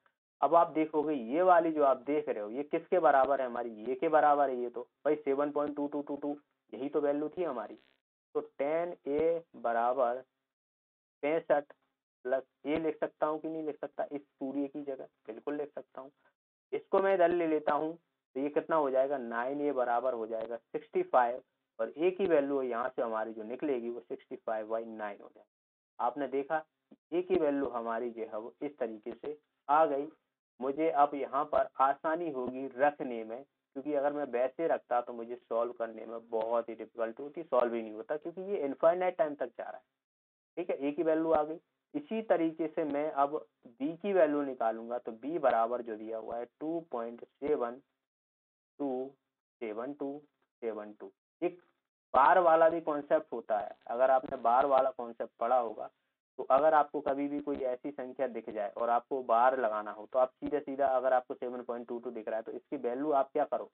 अब आप देखोगे ये वाली जो आप देख रहे हो ये किसके बराबर है? हमारी ये के बराबर है। ये तो भाई 7.2222 यही तो वैल्यू थी हमारी। तो 10a बराबर 65 प्लस ए लिख सकता हूँ कि नहीं लिख सकता? इस पूरी की जगह बिल्कुल लिख सकता हूँ। इसको मैं इधर ले लेता हूँ तो ये कितना हो जाएगा? 9a बराबर हो जाएगा 65, और ए की वैल्यू यहाँ से हमारी जो निकलेगी वो 65/9 हो जाएगा। आपने देखा ए की वैल्यू हमारी जो है वो इस तरीके से आ गई। मुझे अब यहाँ पर आसानी होगी रखने में, क्योंकि अगर मैं वैसे रखता तो मुझे सॉल्व करने में बहुत ही डिफिकल्टी होती, सॉल्व ही नहीं होता, क्योंकि ये इनफाइनाइट टाइम तक जा रहा है। ठीक है, ए की वैल्यू आ गई। इसी तरीके से मैं अब बी की वैल्यू निकालूंगा, तो बी बराबर जो दिया हुआ है 2.727272। एक बार वाला भी कॉन्सेप्ट होता है, अगर आपने बार वाला कॉन्सेप्ट पढ़ा होगा तो अगर आपको कभी भी कोई ऐसी संख्या दिख जाए और आपको बार लगाना हो तो आप सीधा सीधा, अगर आपको 7.22 दिख रहा है तो इसकी वैल्यू आप क्या करो,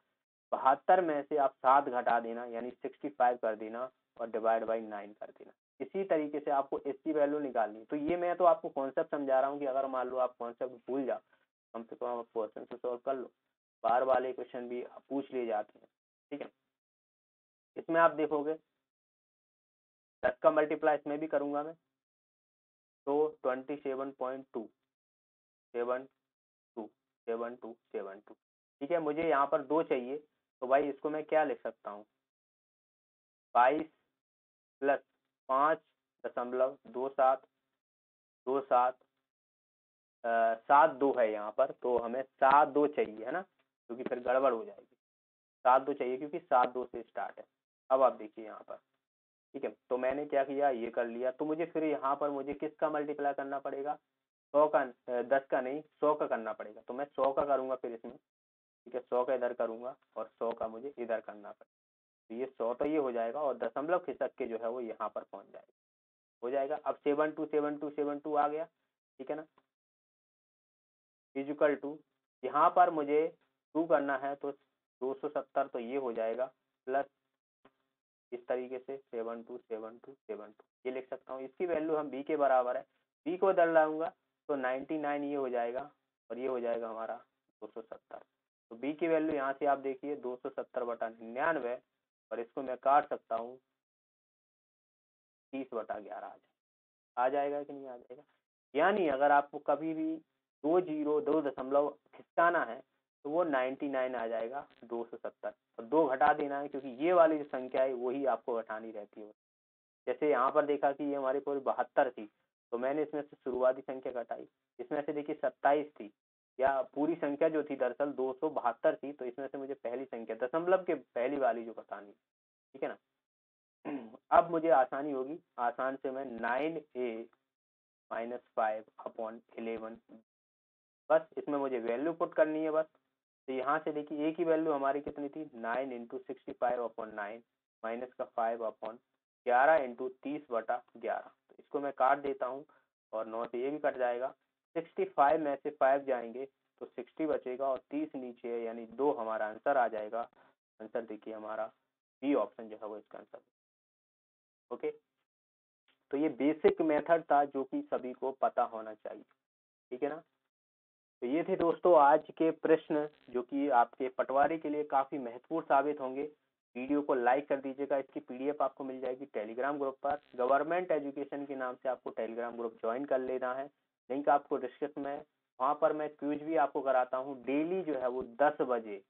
72 में से आप 7 घटा देना, यानी 65 कर देना और डिवाइड बाई 9 कर देना। इसी तरीके से आपको इसकी वैल्यू निकालनी। तो ये मैं तो आपको कॉन्सेप्ट समझा रहा हूँ कि अगर मान लो आप कॉन्सेप्ट भूल जाओ, कम से कम आप क्वेश्चन से सॉल्व कर लो। बार वाले क्वेश्चन भी पूछ लिए जाते हैं। ठीक है, इसमें आप देखोगे 10 का मल्टीप्लाई इसमें भी करूंगा मैं, तो 27.2 ठीक है। मुझे यहाँ पर 2 चाहिए, तो भाई इसको मैं क्या लिख सकता हूँ? 22 प्लस 5.2727 7 2 है यहाँ पर, तो हमें 7 2 चाहिए, है ना, क्योंकि फिर गड़बड़ हो जाएगी। 7 2 चाहिए क्योंकि 7 2 से स्टार्ट है। अब आप देखिए यहाँ पर, ठीक है, तो मैंने क्या किया, ये कर लिया। तो मुझे फिर यहाँ पर मुझे किसका मल्टीप्लाई करना पड़ेगा? 100 का, 10 का नहीं, 100 का करना पड़ेगा। तो मैं 100 का करूंगा फिर इसमें, ठीक है, 100 का इधर करूंगा और 100 का मुझे इधर करना पड़ेगा। तो ये 100 तो ये हो जाएगा और दशमलव खिसक के जो है वो यहाँ पर पहुंच जाएगा, हो जाएगा। अब 727272 आ गया, ठीक है ना, इजिकल टू, यहाँ पर मुझे 2 करना है तो 270, तो ये हो जाएगा प्लस इस तरीके से 727272 ये लिख सकता हूँ। इसकी वैल्यू हम बी के बराबर है, बी को इधर लाऊंगा तो 99 ये हो जाएगा और ये हो जाएगा हमारा 270। तो बी की वैल्यू यहाँ से आप देखिए 270/99, और इसको मैं काट सकता हूँ 30/11 आ जाएगा कि नहीं आ जाएगा? यानी अगर आपको कभी भी 2 दशमलव खिसकाना है तो वो 99 आ जाएगा 270, और 2 घटा देना है, क्योंकि ये वाली जो संख्या है वही आपको घटानी रहती है। जैसे यहाँ पर देखा कि ये हमारी पूरी 72 थी, तो मैंने इसमें से शुरुआती संख्या घटाई, इसमें से देखिए 27 थी, या पूरी संख्या जो थी दरअसल 272 थी, तो इसमें से मुझे पहली संख्या दशमलव के पहली वाली जो घटानी, ठीक है ना। अब मुझे आसानी होगी, आसान से मैं 9a-5/11, बस इसमें मुझे वैल्यू पुट करनी है बस। तो यहाँ से देखिए ए की वैल्यू हमारी कितनी थी, 9 इंटू 65/9 माइनस का 5/11 इंटू 30/11। तो इसको मैं काट देता हूँ और 9 से ये भी कट जाएगा, 65 में से 5 जाएंगे तो 60 बचेगा और 30 नीचे है, यानी 2 हमारा आंसर आ जाएगा। आंसर देखिए हमारा बी ऑप्शन जो है वो इसका आंसर। ओके, तो ये बेसिक मेथड था जो कि सभी को पता होना चाहिए, ठीक है ना। तो ये थे दोस्तों आज के प्रश्न, जो कि आपके पटवारी के लिए काफी महत्वपूर्ण साबित होंगे। वीडियो को लाइक कर दीजिएगा, इसकी पीडीएफ आपको मिल जाएगी टेलीग्राम ग्रुप पर, गवर्नमेंट एजुकेशन के नाम से आपको टेलीग्राम ग्रुप ज्वाइन कर लेना है, लिंक आपको डिस्क्रिप्शन में। वहाँ पर मैं क्विज भी आपको कराता हूँ डेली, जो है वो 10 बजे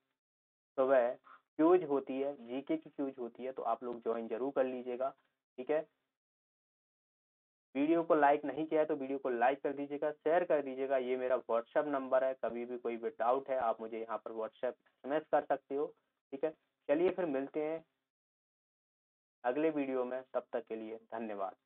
सुबह क्विज होती है, जीके की क्विज होती है, तो आप लोग ज्वाइन जरूर कर लीजिएगा, ठीक है। वीडियो को लाइक नहीं किया है तो वीडियो को लाइक कर दीजिएगा, शेयर कर दीजिएगा। ये मेरा व्हाट्सएप नंबर है, कभी भी कोई भी डाउट है आप मुझे यहाँ पर व्हाट्सएप SMS कर सकते हो, ठीक है। चलिए फिर मिलते हैं अगले वीडियो में, तब तक के लिए धन्यवाद।